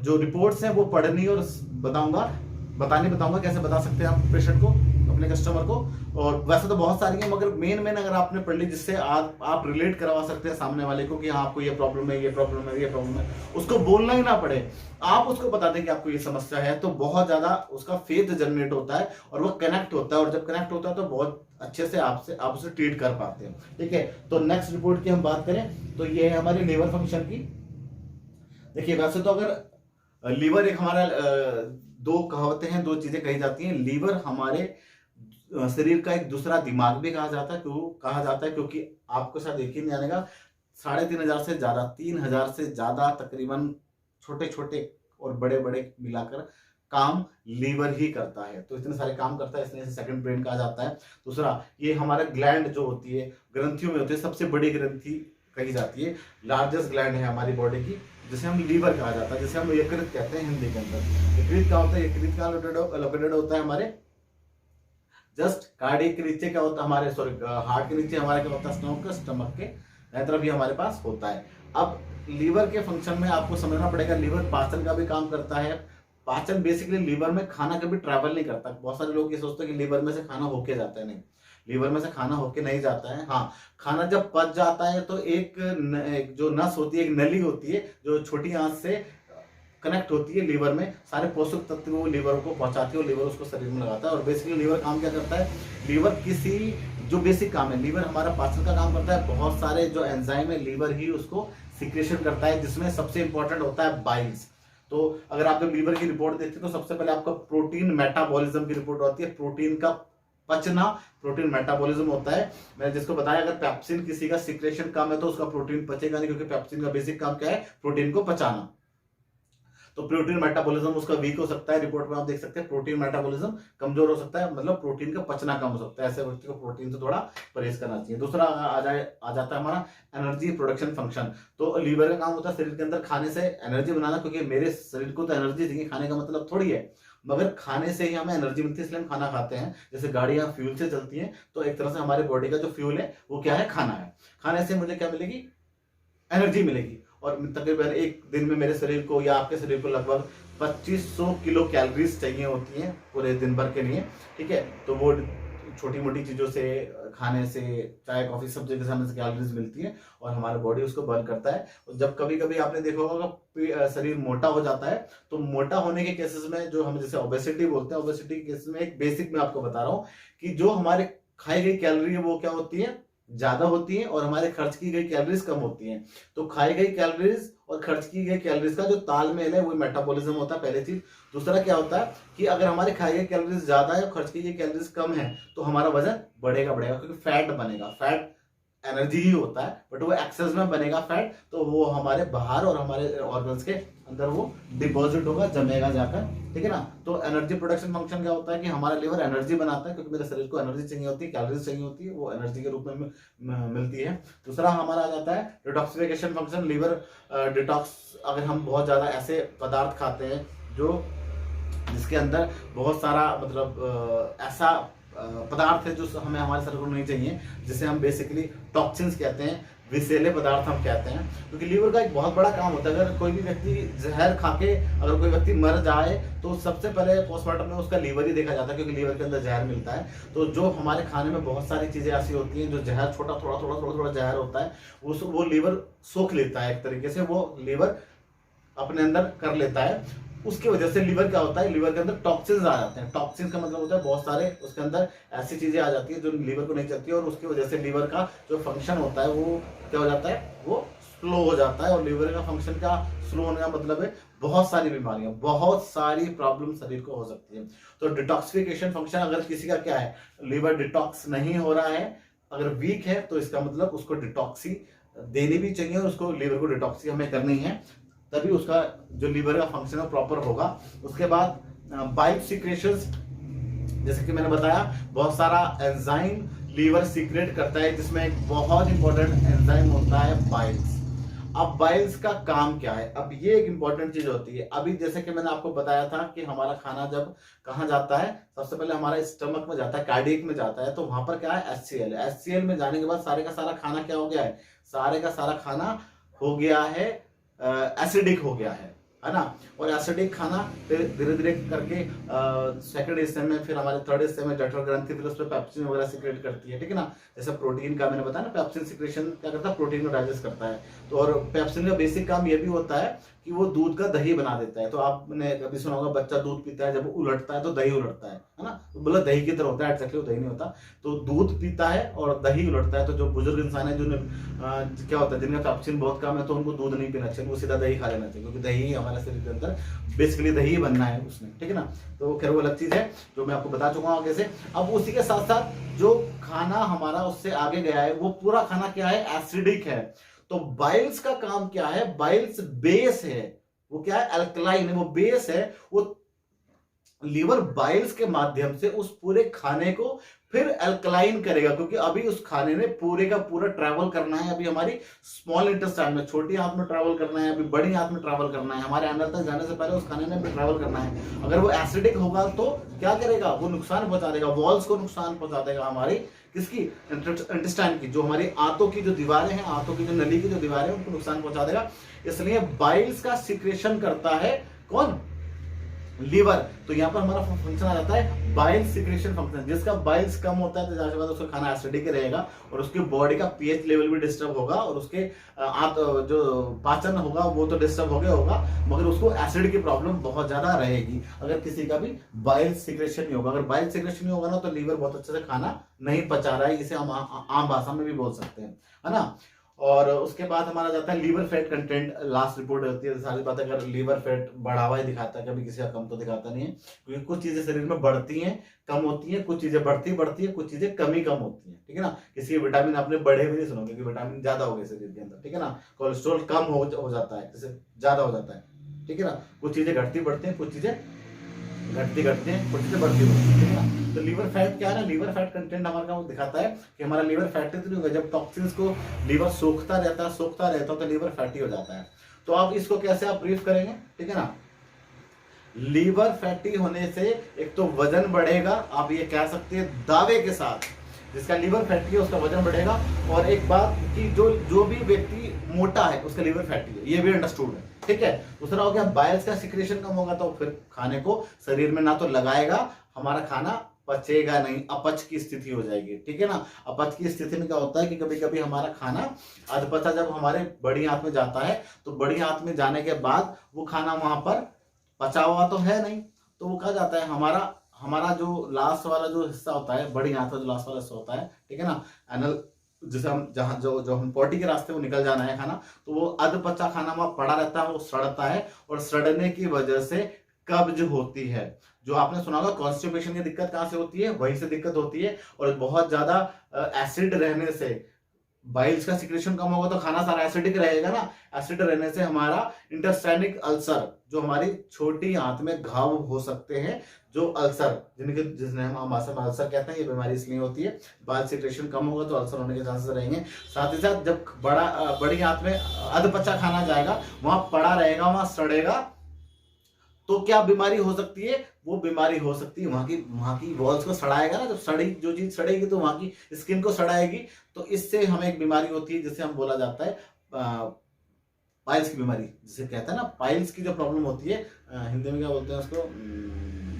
जो रिपोर्ट्स हैं वो पढ़नी और बताऊंगा कैसे बता सकते हैं आप पेशेंट को अपने कस्टमर को। और वैसे तो बहुत सारी हैं, मगर मेन अगर आपने पढ़ ली जिससे आप रिलेट करवा सकते हैं सामने वाले को कि हाँ आपको ये प्रॉब्लम है, ये प्रॉब्लम है, ये प्रॉब्लम है, उसको बोलना ही ना पड़े, आप उसको बता दें कि आपको ये समस्या है, तो बहुत ज्यादा उसका फेथ जनरेट होता है और वो कनेक्ट होता है, और जब कनेक्ट होता है तो बहुत अच्छे से आप उसे ट्रीट कर पाते हैं। ठीक है, तो नेक्स्ट रिपोर्ट की हम बात करें तो ये है हमारी लीवर फंक्शन की। देखिए वैसे तो अगर लीवर एक हमारा दो कहावतें हैं, दो चीजें कही जाती हैं। लीवर हमारे शरीर का एक दूसरा दिमाग भी कहा जाता है। क्यों कहा जाता है? क्योंकि आपको शायद यकीन नहीं आनेगा, 3,500 से ज्यादा, 3,000 से ज्यादा तकरीबन छोटे छोटे और बड़े बड़े मिलाकर काम लीवर ही करता है। तो इतने सारे काम करता है, इसलिए इसे सेकंड ब्रेन कहा जाता है। दूसरा, ये हमारा ग्लैंड जो होती है, ग्रंथियों में होती है, सबसे बड़ी ग्रंथि कही जाती है, लार्जेस्ट ग्लैंड है हमारी बॉडी की, जिसे हम लीवर कहा जाता है, जिसे हम यकृत कहते हैं हिंदी के अंदर। यकृत क्या होता है? यकृत का लोकेटेड होता है हमारे जस्ट कार्डियक के नीचे, क्या होता है हमारे, सॉरी, हार्ट के नीचे हमारा क्या होता है? स्टमक के तरफ ही हमारे पास होता है। अब लीवर के फंक्शन में आपको समझना पड़ेगा, लीवर पाचन का भी काम करता है। पाचन बेसिकली, लीवर में खाना कभी ट्रैवल नहीं करता। बहुत सारे लोग ये सोचते हैं कि लीवर में से खाना होके जाता है, नहीं, लीवर में से खाना होके नहीं जाता है। हाँ, खाना जब पच जाता है तो एक जो नस होती है, एक नली होती है जो छोटी आंत से कनेक्ट होती है लीवर में, सारे पोषक तत्व वो लीवर को पहुंचाती है और लीवर उसको शरीर में लगाता है। और बेसिकली लीवर काम क्या करता है? लीवर जो बेसिक काम है, लीवर हमारा पाचन का काम करता है। बहुत सारे जो एंजाइम है, लीवर ही उसको सिक्रेशन करता है, जिसमें सबसे इंपॉर्टेंट होता है बाइल्स। तो अगर आप जब लीवर की रिपोर्ट देखते हैं तो सबसे पहले आपका प्रोटीन मेटाबॉलिज्म की रिपोर्ट आती है। प्रोटीन का पचना, प्रोटीन मेटाबॉलिज्म होता है। मैंने जिसको बताया, अगर पेप्सिन किसी का सिक्रेशन कम है तो उसका प्रोटीन पचेगा नहीं, क्योंकि पेप्सिन का बेसिक काम क्या है? प्रोटीन को पचाना। तो प्रोटीन मेटाबॉलिज्म उसका वीक हो सकता है। रिपोर्ट में आप देख सकते हैं प्रोटीन मेटाबॉलिज्म कमजोर हो सकता है, मतलब प्रोटीन का पचना कम हो सकता है। ऐसे व्यक्ति को प्रोटीन से थोड़ा परहेज करना चाहिए। दूसरा आ जाता है हमारा एनर्जी प्रोडक्शन फंक्शन। तो लीवर का काम होता है शरीर के अंदर खाने से एनर्जी बनाना, क्योंकि मेरे शरीर को तो एनर्जी चाहिए, खाने का मतलब थोड़ी है, मगर खाने से ही हमें एनर्जी मिलती है, इसलिए हम खाना खाते हैं। जैसे गाड़ियां फ्यूल से चलती हैं, तो एक तरह से हमारे बॉडी का जो फ्यूल है वो क्या है? खाना है। खाने से मुझे क्या मिलेगी? एनर्जी मिलेगी। और तकरीबन एक दिन में मेरे शरीर को या आपके शरीर को लगभग 2500 किलो कैलोरीज चाहिए होती हैं पूरे दिन भर के लिए। ठीक है, तो वो छोटी मोटी चीजों से, खाने से, चाय कॉफी, सब जगह से हमें कैलोरीज मिलती है और हमारा बॉडी उसको बर्न करता है। और जब कभी कभी आपने देखा होगा शरीर मोटा हो जाता है, तो मोटा होने के केसेस में, जो हम जैसे ओबेसिटी बोलते हैं, ओबेसिटी के केसेस में एक बेसिक मैं आपको बता रहा हूँ कि जो हमारे खाई गई कैलोरी है वो क्या होती है? ज्यादा होती है, और हमारे खर्च की गई कैलोरीज कम होती हैं। तो खाई गई कैलोरीज और खर्च की गई कैलोरीज का जो तालमेल है वो मेटाबॉलिज्म होता है, पहली चीज। दूसरा क्या होता है कि अगर हमारे खाई गई कैलोरीज ज्यादा है और खर्च की गई कैलोरीज कम है, तो हमारा वजन बढ़ेगा, क्योंकि फैट बनेगा। फैट एनर्जी ही होता है, बट वो एक्सेस में बनेगा फैट, तो वो हमारे बाहर और हमारे ऑर्गन्स के अंदर वो डिपॉजिट होगा, जमेगा जाकर। ठीक है ना? तो एनर्जी प्रोडक्शन फंक्शन क्या होता है कि हमारा लिवर एनर्जी बनाता है, क्योंकि मेरे शरीर को एनर्जी चाहिए होती है, कैलोरीज चाहिए होती है, वो एनर्जी के रूप में मिलती है। दूसरा हमारा आ जाता है डिटॉक्सिफिकेशन फंक्शन। लीवर डिटॉक्स, अगर हम बहुत ज्यादा ऐसे पदार्थ खाते हैं जिसके अंदर बहुत सारा, मतलब ऐसा पदार्थ है जो हमें हमारे शरीर को नहीं चाहिए, जिसे हम बेसिकली टॉक्सिन्स कहते हैं, विषैले पदार्थ हम कहते हैं। क्योंकि लीवर का एक बहुत बड़ा काम होता है। अगर कोई भी व्यक्ति जहर खा के अगर कोई व्यक्ति मर जाए, तो सबसे पहले पोस्टमार्टम में उसका लीवर ही देखा जाता है, क्योंकि लीवर के अंदर जहर मिलता है। तो जो हमारे खाने में बहुत सारी चीजें ऐसी होती हैं जो जहर, थोड़ा जहर होता है, वो लीवर सोख लेता है, एक तरीके से वो लीवर अपने अंदर कर लेता है। उसकी वजह से लीवर क्या होता है? लीवर के अंदर टॉक्सिन्स आ जाते हैं। टॉक्सिन का मतलब होता है बहुत सारे उसके अंदर ऐसी चीजें आ जाती है जो लीवर को नहीं चलती है, और उसकी वजह से लीवर का जो फंक्शन होता है वो क्या हो जाता है? वो स्लो हो जाता है। और लीवर का फंक्शन का स्लो होने का मतलब है बहुत सारी बीमारियां, बहुत सारी प्रॉब्लम शरीर को हो सकती है। तो डिटॉक्सिफिकेशन फंक्शन, अगर किसी का क्या है, लीवर डिटॉक्स नहीं हो रहा है, अगर वीक है, तो इसका मतलब उसको डिटॉक्सी देनी भी चाहिए, उसको लीवर को डिटॉक्सी हमें करनी है, तभी उसका जो लीवर का फंक्शन है प्रॉपर होगा। उसके बाद बाइल सिक्रेशंस, जैसे कि मैंने बताया, बहुत सारा एंजाइम लीवर सीक्रेट करता है, जिसमें एक बहुत इंपॉर्टेंट एंजाइम होता है बाइल्स। अब बाइल्स का काम क्या है? अब ये एक इंपॉर्टेंट चीज होती है। अभी जैसे कि मैंने आपको बताया था कि हमारा खाना जब कहाँ जाता है, सबसे पहले हमारा स्टमक में जाता है, कार्डियक में जाता है, तो वहां पर क्या है? HCl। HCl में जाने के बाद सारे का सारा खाना क्या हो गया है? सारे का सारा खाना हो गया है एसिडिक हो गया है। है ना। और एसिडिक खाना फिर धीरे धीरे करके सेकंड हिस्से में, फिर हमारे थर्ड हिस्से में जठर ग्रंथि फिर उस पर पेप्सिन वगैरह सिक्रेट करती है, ठीक है ना। जैसे प्रोटीन का मैंने बताया ना, पेप्सिन सिक्रेशन क्या करता है, प्रोटीन को डाइजेस्ट करता है। तो और पेप्सिन का बेसिक काम ये भी होता है कि वो दूध का दही बना देता है। तो आपने कभी सुना होगा बच्चा दूध पीता है, जब वो उलटता है तो दही उलटता है ना, तो बोला दही की तरह होता है, एक्चुअली वो दही नहीं होता। तो दूध पीता है और दही उलटता है। तो जो बुजुर्ग इंसान है जो क्या होता है जिनका पेप्सिन बहुत कम है, तो उनको दूध नहीं पीना चाहिए, उनको सीधा दही खा लेना चाहिए, क्योंकि दही हमारे शरीर के अंदर बेसिकली दही बनना है उसमें, ठीक है ना। तो खैर वो अलग चीज है जो मैं आपको बता चुका हूँ आगे से। अब उसी के साथ साथ जो खाना हमारा उससे आगे गया है, वो पूरा खाना क्या है, एसिडिक है। तो बाइल्स का काम क्या है, बाइल्स बेस है, वो क्या है, अल्कलाइन है, वो बेस है। वो लीवर बाइल्स के माध्यम से उस पूरे खाने को फिर अल्कलाइन करेगा, क्योंकि अभी उस खाने ने पूरे का पूरा ट्रैवल करना है। अभी हमारी स्मॉल इंटेस्टाइन में, छोटी आंत में ट्रैवल करना है, अभी बड़ी आंत में ट्रैवल करना है, हमारे अंदर तक जाने से पहले उस खाने ने भी ट्रैवल करना है। अगर वो एसिडिक होगा तो क्या करेगा, वो नुकसान पहुंचा देगा, वॉल्स को नुकसान पहुंचा देगा, हमारी किसकी, इंटेस्टाइन की, जो हमारी आंतों की जो दीवारें हैं, आंतों की जो नली की जो दीवारें हैं, उनको नुकसान पहुंचा देगा। इसलिए बाइल्स का सिक्रेशन करता है कौन, लीवर। तो यहाँ पर हमारा फंक्शन आ जाता है बाइल सिक्रेशन फंक्शन। जिसका बाइल्स कम होता है तो जाहिर सी बात है उसका खाना एसिडिक रहेगा, और उसकी बॉडी का पीएच लेवल भी डिस्टर्ब होगा, और उसके जो पाचन होगा वो तो डिस्टर्ब हो गया होगा, मगर उसको एसिड की प्रॉब्लम बहुत ज्यादा रहेगी अगर किसी का भी बाइल सिक्रेशन नहीं होगा। अगर बाइल सिक्रेशन नहीं होगा ना, तो लीवर बहुत अच्छे से खाना नहीं पचा रहा है, इसे हम आम भाषा में भी बोल सकते हैं, है ना। और उसके बाद हमारा जाता है liver fat content. Last report होती है सारी बात, अगर लीवर फैट बढ़ा हुआ ही दिखाता है, कभी किसी का कम तो दिखाता नहीं है, क्योंकि कुछ चीजें शरीर में बढ़ती हैं, कम होती हैं, कुछ चीजें बढ़ती बढ़ती है, कुछ चीजें कम ही कम होती हैं, ठीक है ना। किसी के विटामिन आपने बढ़े भी नहीं सुनोगे कि विटामिन ज्यादा हो गए शरीर के अंदर, ठीक है ना। कोलेस्ट्रॉल कम हो जाता है, जैसे ज्यादा हो जाता है, ठीक है ना। कुछ चीजें घटती बढ़ती हैं, कुछ चीजें घटती घटती हैं, कुछ चीजें बढ़ती बढ़ती हैं, ठीक है ना। तो लीवर फैट क्या है ना, लीवर फैट कंटेंट हमारा वो दिखाता है कि हमारा लीवर फैटी तो नहीं होगा। जब टॉक्सिन्स को लीवर सोखता रहता है तो लीवर फैटी हो जाता है। तो आप इसको कैसे आप ब्रीफ करेंगे, ठीक है ना। लीवर फैटी होने से एक तो वजन बढ़ेगा, आप ये कह सकते हैं दावे के साथ, जिसका लीवर फैटी है उसका वजन बढ़ेगा। और एक बात कि जो भी व्यक्ति मोटा है उसका लीवर फैटी है, ये भी अंडरस्टूड है, ठीक है। दूसरा हो गया बाइल्स का सिक्रेशन कम होगा, तो फिर खाने को शरीर में ना तो लगाएगा, हमारा खाना पचेगा नहीं, अपच की स्थिति हो जाएगी, ठीक है ना। अपच की स्थिति में क्या होता है कि कभी कभी हमारा खाना अधपचा जब हमारे बड़ी आंत में जाता है, तो बड़ी आंत में जाने के बाद वो खाना वहां पर पचा हुआ तो है नहीं, तो वो कहा जाता है हमारा जो लास्ट वाला जो हिस्सा होता है, बड़ी आंत का जो लास्ट वाला हिस्सा होता है, ठीक है ना, एनल, जिसे हम जहां जो हम पोटी के रास्ते वो निकल जाना है खाना, तो वो अधपचा खाना वहां पड़ा रहता है, वो सड़ता है, और सड़ने की वजह से कब्ज होती है। जो आपने सुना होगा कॉन्स्टिपेशन की दिक्कत कहां से होती है, वहीं से दिक्कत होती है। और बहुत ज्यादा एसिड रहने से, बाइल्स का सिक्रेशन कम होगा तो खाना सारा एसिडिक रहेगा ना, एसिड रहने से हमारा इंटेस्टाइनिक अल्सर, जो हमारी छोटी आंत में घाव हो सकते हैं, जो अल्सर जिन्हें हम भाषा में अल्सर कहते हैं, ये बीमारी इसलिए होती है, बाइल सिक्रेशन कम होगा तो अल्सर होने के चांसेस रहेंगे। साथ ही साथ जब बड़ी आंत में अधपचा खाना जाएगा, वहां पड़ा रहेगा, वहां सड़ेगा, तो क्या बीमारी हो सकती है, वो बीमारी हो सकती है वहां की वॉल्स को सड़ाएगा ना, जब जो चीज सड़ेगी तो वहां की स्किन को सड़ाएगी, तो इससे हमें एक बीमारी होती है जिसे हम बोला जाता है पाइल्स की बीमारी, जिसे कहते हैं ना, पाइल्स की जो प्रॉब्लम होती है, हिंदी में क्या बोलते हैं उसको,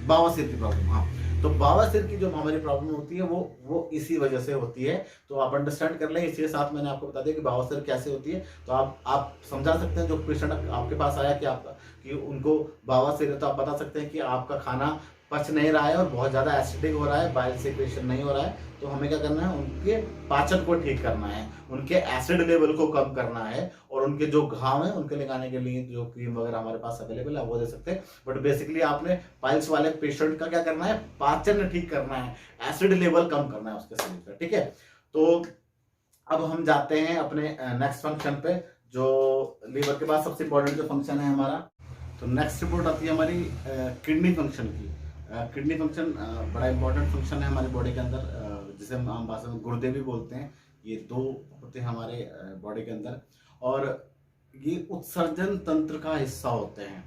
बवासीर की प्रॉब्लम। हाँ, तो बवासीर की जो हमारी प्रॉब्लम होती है वो इसी वजह से होती है। तो आप अंडरस्टैंड कर लें, इसी के साथ मैंने आपको बता दिया कि बवासीर कैसे होती है। तो आप समझा सकते हैं, जो पेशेंट आपके पास आया कि उनको बवासीर है, तो आप बता सकते हैं कि आपका खाना पच नहीं रहा है और बहुत ज्यादा एसिडिक हो रहा है, बाइल सिक्रेशन नहीं हो रहा है। तो हमें क्या करना है, उनके पाचन को ठीक करना है, उनके एसिड लेवल को कम करना है, और उनके जो घाव है उनके लगाने के लिए जो क्रीम वगैरह हमारे पास अवेलेबल है वो दे सकते हैं। बट बेसिकली आपने पाइल्स वाले पेशेंट का क्या करना है, पाचन ठीक करना है, एसिड लेवल कम करना है उसके शरीर का, ठीक है। तो अब हम जाते हैं अपने नेक्स्ट फंक्शन पे, जो लीवर के बाद सबसे इंपॉर्टेंट जो फंक्शन है हमारा। तो नेक्स्ट रिपोर्ट आती है हमारी किडनी फंक्शन की। किडनी फंक्शन बड़ा इंपॉर्टेंट फंक्शन है हमारी बॉडी के अंदर, जिसे हम आम भाषा में गुर्दे भी बोलते हैं। ये दो होते हैं हमारे बॉडी के अंदर, और ये उत्सर्जन तंत्र का हिस्सा होते हैं,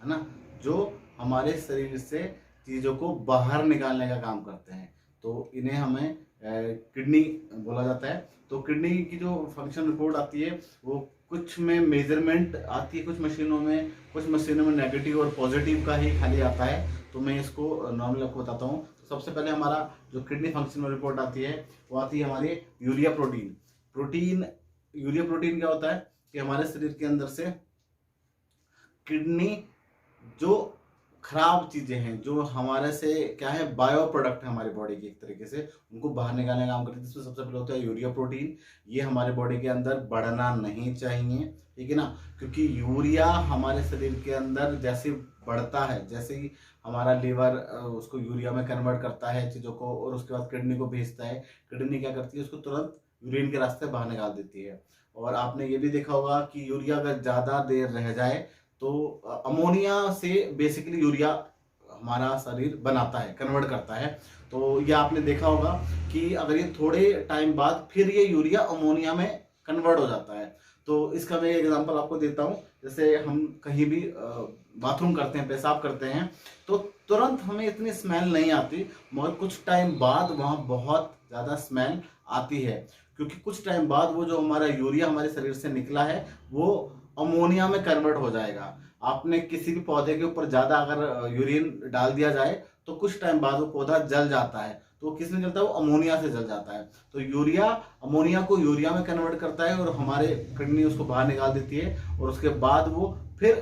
है ना, जो हमारे शरीर से चीज़ों को बाहर निकालने का काम करते हैं। तो इन्हें हमें किडनी बोला जाता है। तो किडनी की जो फंक्शन रिपोर्ट आती है वो कुछ में मेजरमेंट आती है, कुछ मशीनों में नेगेटिव और पॉजिटिव का ही खाली आता है। तो मैं इसको नॉर्मली आपको बताता हूँ। तो सबसे पहले हमारा जो किडनी फंक्शन रिपोर्ट आती है वो आती है हमारी यूरिया प्रोटीन। यूरिया प्रोटीन क्या होता है कि हमारे शरीर के अंदर से किडनी जो खराब चीजें हैं, जो हमारे से क्या है बायो प्रोडक्ट है हमारी बॉडी के, एक तरीके से उनको बाहर निकालने का काम करती है। जिसमें सबसे पहले होता है यूरिया प्रोटीन। ये हमारे बॉडी के अंदर बढ़ना नहीं चाहिए, ठीक है ना, क्योंकि यूरिया हमारे शरीर के अंदर जैसे बढ़ता है, जैसे ही हमारा लीवर उसको यूरिया में कन्वर्ट करता है चीज़ों को और उसके बाद किडनी को भेजता है। किडनी क्या करती है, उसको तुरंत यूरिन के रास्ते बाहर निकाल देती है। और आपने ये भी देखा होगा कि यूरिया अगर ज़्यादा देर रह जाए तो अमोनिया से बेसिकली यूरिया हमारा शरीर बनाता है, कन्वर्ट करता है। तो ये आपने देखा होगा कि अगर ये थोड़े टाइम बाद फिर ये यूरिया अमोनिया में कन्वर्ट हो जाता है। तो इसका मैं एग्जांपल आपको देता हूँ। जैसे हम कहीं भी बाथरूम करते हैं, पेशाब करते हैं, तो तुरंत हमें इतनी स्मेल नहीं आती, मगर कुछ टाइम बाद वहाँ बहुत ज़्यादा स्मेल आती है, क्योंकि कुछ टाइम बाद वो जो हमारा यूरिया हमारे शरीर से निकला है वो अमोनिया में कन्वर्ट हो जाएगा। आपने किसी भी पौधे के ऊपर ज्यादा अगर यूरिन डाल दिया जाए तो कुछ टाइम बाद वो पौधा जल जाता है। तो वो किस में जलता है, वो अमोनिया से जल जाता है। तो यूरिया अमोनिया को यूरिया में कन्वर्ट करता है और हमारे किडनी उसको बाहर निकाल देती है और उसके बाद वो फिर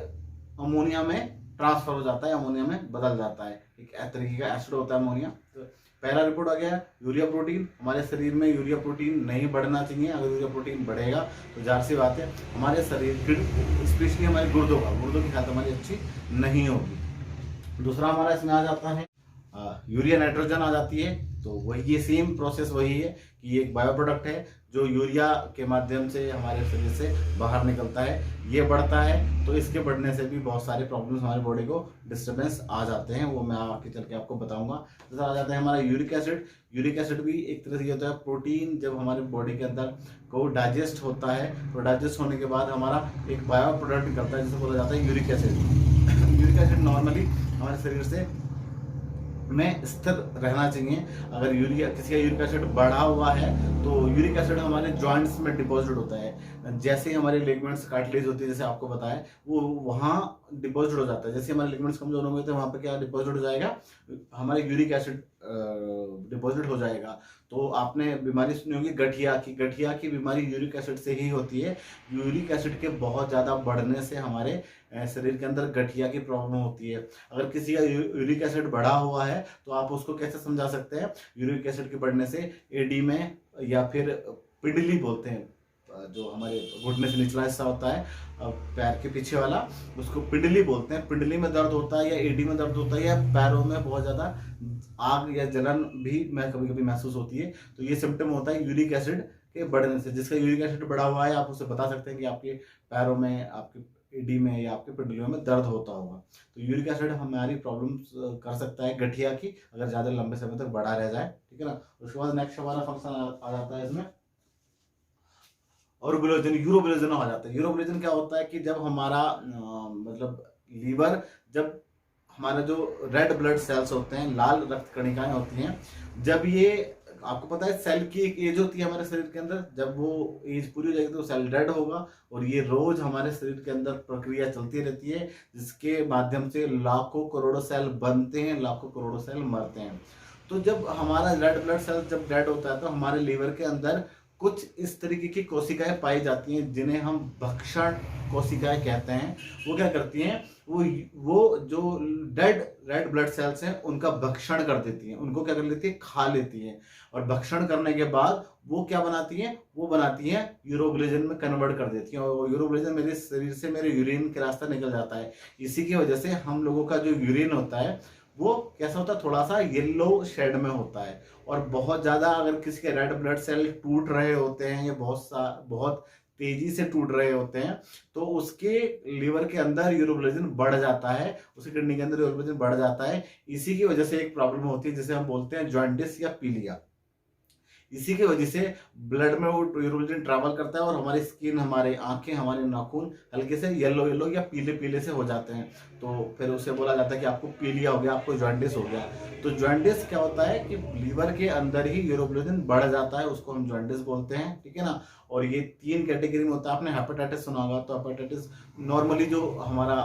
अमोनिया में ट्रांसफर हो जाता है, अमोनिया में बदल जाता है। एक तरीके का एसिड होता है अमोनिया। तो पहला रिपोर्ट आ गया यूरिया प्रोटीन। हमारे शरीर में यूरिया प्रोटीन नहीं बढ़ना चाहिए। अगर यूरिया प्रोटीन बढ़ेगा तो जाहिर सी बात है हमारे शरीर स्पेशली हमारे गुर्दों की हालत हमारी अच्छी नहीं होगी। दूसरा हमारा इसमें आ जाता है यूरिया नाइट्रोजन आ जाती है। तो वही ये सेम प्रोसेस वही है कि एक बायो प्रोडक्ट है जो यूरिया के माध्यम से हमारे शरीर से बाहर निकलता है। ये बढ़ता है तो इसके बढ़ने से भी बहुत सारे प्रॉब्लम्स हमारी बॉडी को डिस्टर्बेंस आ जाते हैं, वो मैं आगे चल के आपको बताऊंगा। जैसा आ जाता है हमारा यूरिक एसिड। यूरिक एसिड भी एक तरह से होता है प्रोटीन। जब हमारे बॉडी के अंदर को डाइजेस्ट होता है तो डाइजेस्ट होने के बाद हमारा एक बायो प्रोडक्ट निकलता है जिसे बोला जाता है uric acid. Uric acid normally हमारे शरीर से में स्थिर रहना चाहिए। अगर किसी का यूरिक एसिड बढ़ा हुआ है तो यूरिक एसिड हमारे जॉइंट्स में डिपॉजिट होता है। जैसे ही हमारे लिगामेंट्स कार्टिलेज होती है, जैसे आपको बताया, वो वहाँ डिपॉजिट हो जाता है। जैसे हमारे लिगामेंट्स कमजोर होंगे तो वहाँ पे क्या डिपॉजिट हो जाएगा, हमारे यूरिक एसिड डिपॉजिट हो जाएगा। तो आपने बीमारी सुनी होगी गठिया की बीमारी यूरिक एसिड से ही होती है। यूरिक एसिड के बहुत ज़्यादा बढ़ने से हमारे शरीर के अंदर गठिया की प्रॉब्लम होती है। अगर किसी का यूरिक एसिड बढ़ा हुआ है तो आप उसको कैसे समझा सकते हैं, यूरिक एसिड के बढ़ने से एडी में या फिर पिंडली बोलते हैं, जो हमारे घुटने से निचला हिस्सा होता है पैर के पीछे वाला, उसको पिंडली बोलते हैं। पिंडली में दर्द होता है या एडी में दर्द होता है या पैरों में बहुत ज़्यादा आग या जलन भी मैं कभी कभी महसूस होती है, तो ये सिम्टम होता है यूरिक एसिड के बढ़ने से। जिसका यूरिक एसिड बढ़ा हुआ है आप उसे बता सकते हैं कि आपके पैरों में, आपके एडी में या आपके पिंडलियों में दर्द होता होगा। तो यूरिक एसिड हमारी प्रॉब्लम्स कर सकता है गठिया की, अगर ज़्यादा लंबे समय तक बढ़ा रह जाए, ठीक है ना। उसके बाद नेक्स्ट हमारा फंक्शन आ जाता है इसमें और यूरोबिलोजन आ जाता है। यूरोबिलोजन क्या होता है कि जब हमारा मतलब लीवर, जब हमारा जो रेड ब्लड सेल्स होते हैं, लाल रक्त कणिकाएं होती हैं, जब ये, आपको पता है सेल की एक एज होती है हमारे शरीर के अंदर, जब वो एज पूरी हो जाएगी तो सेल डेड होगा। और ये रोज हमारे शरीर के अंदर प्रक्रिया चलती रहती है जिसके माध्यम से लाखों करोड़ों सेल बनते हैं, लाखों करोड़ों सेल मरते हैं। तो जब हमारा रेड ब्लड सेल जब डेड होता है तो हमारे लीवर के अंदर कुछ इस तरीके की कोशिकाएं पाई जाती हैं जिन्हें हम भक्षण कोशिकाएं कहते हैं। वो क्या करती हैं, वो जो रेड ब्लड सेल्स हैं उनका भक्षण कर देती हैं, उनको क्या कर लेती है, खा लेती हैं। और भक्षण करने के बाद वो क्या बनाती हैं, वो बनाती हैं यूरोबिलोजन में कन्वर्ट कर देती हैं। और यूरोबिलोजन मेरे शरीर से मेरे यूरिन के रास्ता निकल जाता है। इसी की वजह से हम लोगों का जो यूरिन होता है वो कैसा होता है, थोड़ा सा येलो शेड में होता है। और बहुत ज्यादा अगर किसी के रेड ब्लड सेल टूट रहे होते हैं या बहुत तेजी से टूट रहे होते हैं तो उसके लीवर के अंदर यूरोबिलोजन बढ़ जाता है, उसकी किडनी के अंदर यूरोबिलोजन बढ़ जाता है। इसी की वजह से एक प्रॉब्लम होती है जिसे हम बोलते हैं जॉन्डिस या पीलिया। इसी की वजह से ब्लड में वो यूरोबिलिन ट्रैवल करता है और हमारी स्किन, हमारे आंखें, हमारे नाखून हल्के से येलो येलो या पीले पीले से हो जाते हैं। तो फिर उसे बोला जाता है कि आपको पीलिया हो गया, आपको जॉन्डिस हो गया। तो जॉन्डिस क्या होता है कि लीवर के अंदर ही यूरोबिलिन बढ़ जाता है, उसको हम जॉन्डिस बोलते हैं, ठीक है ना। और ये 3 कैटेगरी में होता है। आपने हेपेटाइटिस सुना होगा, तो हेपेटाइटिस नॉर्मली जो हमारा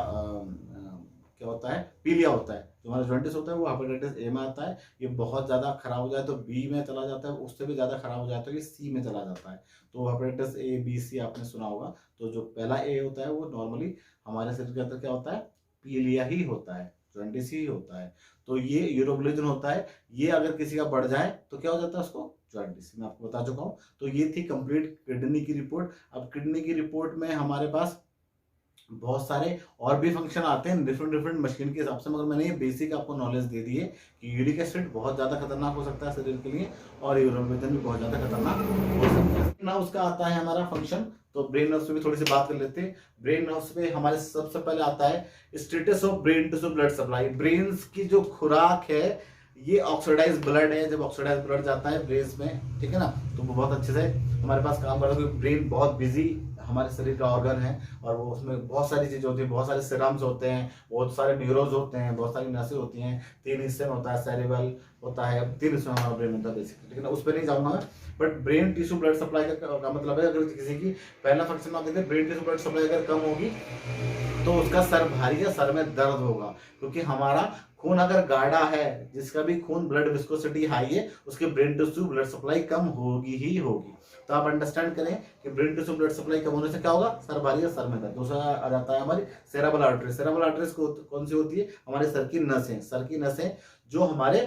क्या होता है, पीलिया होता है। जो हमारा जॉन्डिस होता है वो हेपेटाइटिस ए में आता है। ये बहुत ज्यादा खराब हो जाए तो बी में चला जाता है, उससे भी ज्यादा खराब हो जाए तो ये सी में चला जाता है। तो हेपेटाइटिस ए बी सी आपने सुना होगा। तो जो पहला ए होता है वो नॉर्मली हमारे शरीर के अंदर क्या होता है, पीलिया ही होता है, जॉन्डिस ही होता है। तो ये यूरोबिलिन होता है, ये अगर किसी का बढ़ जाए तो क्या हो जाता है, उसको जॉन्डिस। मैं आपको बता चुका हूँ। तो ये थी कंप्लीट किडनी की रिपोर्ट। अब किडनी की रिपोर्ट में हमारे पास बहुत सारे और भी फंक्शन आते हैं डिफरेंट डिफरेंट मशीन के हिसाब से, मगर मैंने ये बेसिक आपको नॉलेज दे दी है कि यूरिक एसिड बहुत ज्यादा खतरनाक हो सकता है शरीर के लिए और यूरोबिलिन भी बहुत ज्यादा खतरनाक हो सकता है ना। उसका आता है हमारा फंक्शन। तो ब्रेन नर्व्स पे भी थोड़ी सी बात कर लेते हैं। ब्रेन नर्व्स पे हमारे सबसे पहले आता है status of brain tissue blood supply. Brain की जो खुराक है ये ऑक्सीडाइज ब्लड है। जब ऑक्सीडाइज ब्लड जाता है ब्रेन में, ठीक है ना, तो वो बहुत अच्छे से हमारे पास काम करता है क्योंकि ब्रेन बहुत बिजी हमारे शरीर का ऑर्गन है और वो उसमें बहुत सारी चीजें होती है, बहुत सारे सिरम्स होते हैं, बहुत सारे न्यूरोज होते हैं, बहुत सारी नसें होती हैं। 3 हिस्से में होता है, सेरेबल होता है, 3 हिस्से में हमारा ब्रेन होता है बेसिकली, ठीक है ना। उस पर नहीं जाऊंगा मैं। But brain tissue blood supply का मतलब है, अगर किसी की पहला फंक्शन आप देखें, ब्रेन टिश्यू ब्लड सप्लाई अगर कम होगी तो उसका सर भारी है, सर में दर्द होगा। क्योंकि हमारा खून अगर गाढ़ा है, जिसका भी खून ब्लड विस्कोसिटी हाई है, उसके ब्रेन टिश्यू ब्लड सप्लाई कम होगी ही होगी। तो आप अंडरस्टैंड करें कि ब्रेन टिश्यू ब्लड सप्लाई कम होने से क्या होगा, सर भारी है, सर में दर्द। दूसरा आ जाता है हमारी सेरेब्रल आर्टरी। सेरेब्रल आर्टरीज कौन सी होती है, हमारे सर की नसें। सर की नसें जो हमारे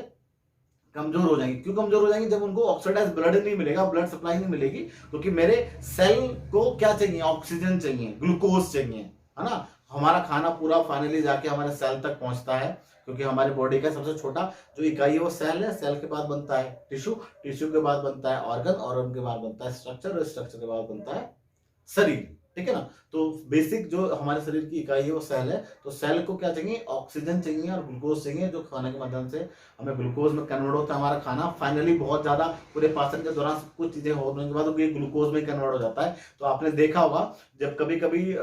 कमजोर हो जाएंगी। क्यों कमजोर हो जाएंगी, जब उनको ऑक्सीडाइज ब्लड नहीं मिलेगा, ब्लड सप्लाई नहीं मिलेगी। क्योंकि मेरे सेल को क्या चाहिए, ऑक्सीजन चाहिए, ग्लूकोज चाहिए, है ना। हमारा खाना पूरा फाइनली जाके हमारे सेल तक पहुंचता है, क्योंकि हमारे बॉडी का सबसे छोटा जो इकाई है वो सेल है। सेल के बाद बनता है टिश्यू, टिश्यू के बाद बनता है ऑर्गन, ऑर्गन के बाद बनता है स्ट्रक्चर, और स्ट्रक्चर के बाद बनता है शरीर, ठीक है ना। तो बेसिक जो हमारे शरीर की इकाई है वो सेल है। तो सेल को क्या चाहिए, ऑक्सीजन चाहिए और ग्लूकोज चाहिए, जो खाने के माध्यम से हमें ग्लूकोज में कन्वर्ट होता है हमारा खाना। फाइनली बहुत ज्यादा पूरे पाचन के दौरान कुछ चीजें होने के बाद ये ग्लूकोज में कन्वर्ट हो जाता है। तो आपने देखा होगा जब कभी कभी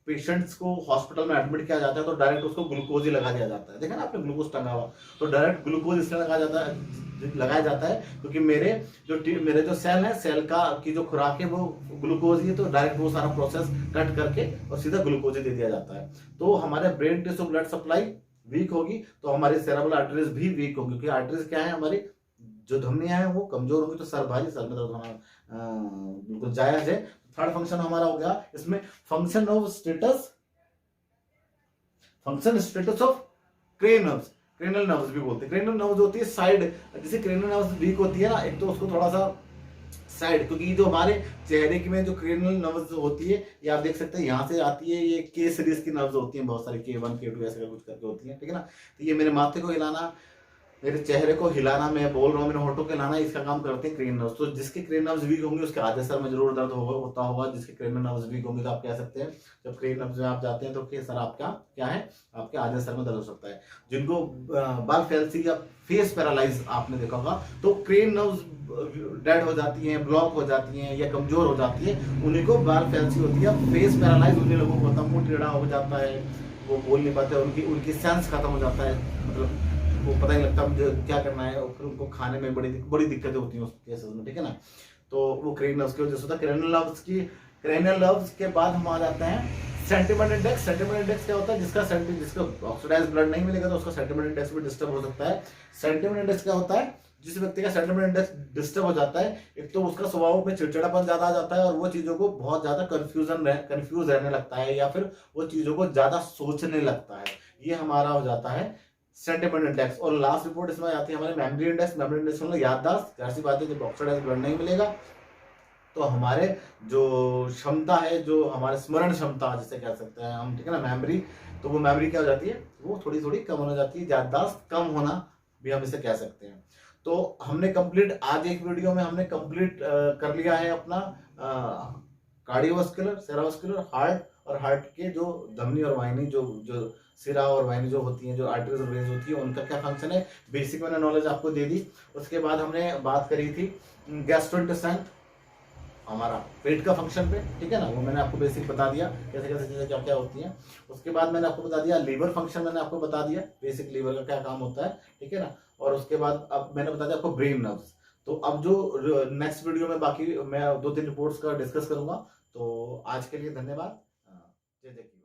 पेशेंट्स को हॉस्पिटल में एडमिट किया जाता है तो डायरेक्ट उसको ग्लूकोज ही लगा दिया जाता है। देखा ना आपने, ग्लूकोज टंगा हुआ, तो डायरेक्ट ग्लूकोज इसलिए लगाया जाता है क्योंकि मेरे जो सेल है, सेल का की जो खुराक है वो ग्लूकोज ही है। तो डायरेक्ट वो सारा प्रोसेस कट करके और सीधा ग्लूकोज ही दे दिया जाता है। तो हमारे brain tissue blood supply weak होगी तो हमारी सेरेब्रल आर्टरीज भी वीक होगी, क्योंकि आर्टरीज क्या है, हमारी जो धमनियां हैं वो कमजोर होंगी तो सर भारी, सर में दर्द होना बिल्कुल जायज है। थर्ड फंक्शन हमारा हो गया इसमें function of status, function status of cranial nerves. Cranial nerves भी बोलते हैं। क्रेनियल नर्व्स होती है साइड, जैसे क्रेनियल नर्व्स वीक होती है ना, एक तो उसको थोड़ा सा साइड, क्योंकि जो हमारे चेहरे की में जो क्रेनियल नर्व्स होती है ये आप देख सकते हैं यहाँ से आती है, ये के सीरीज की नर्व्स होती हैं, बहुत सारी K1 K2 ऐसे कुछ करके होती है, ठीक है ना। तो ये मेरे माथे को हिलाना, मेरे चेहरे को हिलाना, मैं बोल रहा हूँ मेरे होठों के हिलाना, इसका काम करते हैं क्रेनियल नर्व्स। तो जिसके क्रेनियल नर्व्स वीक होंगे उसके आधे सर में जरूर दर्द होता होगा। जिसके क्रेनियल नर्व्स वीक होंगे तो आप कह सकते हैं जब क्रेनियल नर्व्स में आप जाते हैं तो सर आपका क्या है, आपके आधे सर में दर्द हो सकता है। जिनको बाल फैल्सी या फेस पैरालाइज आपने देखा होगा, तो क्रेनियल नर्व्स डेड हो जाती हैं, ब्लॉक हो जाती हैं या कमजोर हो जाती है, उन्हीं को बाल फैल्सी होती है। फेस पैरालाइज उन्हीं लोगों को होता है, मुंह टेढ़ा हो जाता है, वो बोल नहीं पाते, उनकी सेंस खत्म हो जाता है, मतलब वो पता नहीं लगता मुझे क्या करना है, और फिर उनको खाने में बड़ी दिक्कतें होती हैं उस केसेस में, ठीक है ना। तो वो क्रेनियल नर्व्स की वजह से होता है। क्रेनियल नर्व्स के बाद हम आ जाते हैं सेंटिमेंट इंडेक्स। सेंटिमेंट इंडेक्स क्या होता है, जिसका ऑक्सीडाइज्ड ब्लड नहीं मिलेगा तो उसका सेंटिमेंट इंडेक्स भी डिस्टर्ब हो सकता है। सेंटिमेंट इंडेक्स क्या होता है, जिस व्यक्ति का सेंटिमेंट इंडेक्स डिस्टर्ब हो जाता है, एक तो उसका स्वभाव में चिड़चिड़ापन ज्यादा आ जाता है और वो चीजों को बहुत ज्यादा कंफ्यूज रहने लगता है, या फिर वो चीजों को ज्यादा सोचने लगता है। ये हमारा हो जाता है सेंटिमेंट इंडेक्स। और लास्ट रिपोर्ट इसमें आती है हमारे मेमोरी इंडेक्स। मेमोरी इंडेक्स मतलब याददाश्त। ऐसी बात है जब ऑक्सीडाइज्ड ब्लड नहीं मिलेगा तो हमारे जो क्षमता है, जो हमारे स्मरण क्षमता जिसे कह सकते हैं हम, ठीक है ना, मेमोरी, तो वो मेमोरी क्या हो जाती है, वो थोड़ी थोड़ी कम हो जाती है। याददाश्त कम होना भी हम इसे कह सकते हैं। तो हमने कंप्लीट आज एक वीडियो में हमने कंप्लीट कर लिया है अपना कार्डियोवास्कुलर, सेरेब्रोवास्कुलर, हार्ट और हार्ट के जो धमनी और वाहिनी जो जो सिरा और वाहिनी जो होती हैं, जो आर्टरीज और वेन्स होती है, उनका क्या फंक्शन है, बेसिक मैंने नॉलेज आपको दे दी। उसके बाद हमने बात करी थी गैस्ट्रोइंटेस्टाइन, हमारा पेट का फंक्शन पे, ठीक है ना, वो मैंने आपको बेसिक बता दिया कैसे कैसे चीजें क्या क्या होती हैं। उसके बाद मैंने आपको बता दिया लीवर फंक्शन, मैंने आपको बता दिया बेसिक लीवर का क्या काम होता है, ठीक है ना। और उसके बाद अब मैंने बता दिया आपको ब्रेन नर्व्स। तो अब जो नेक्स्ट वीडियो में बाकी मैं 2-3 रिपोर्ट्स का डिस्कस करूंगा। तो आज के लिए धन्यवाद। जय जय।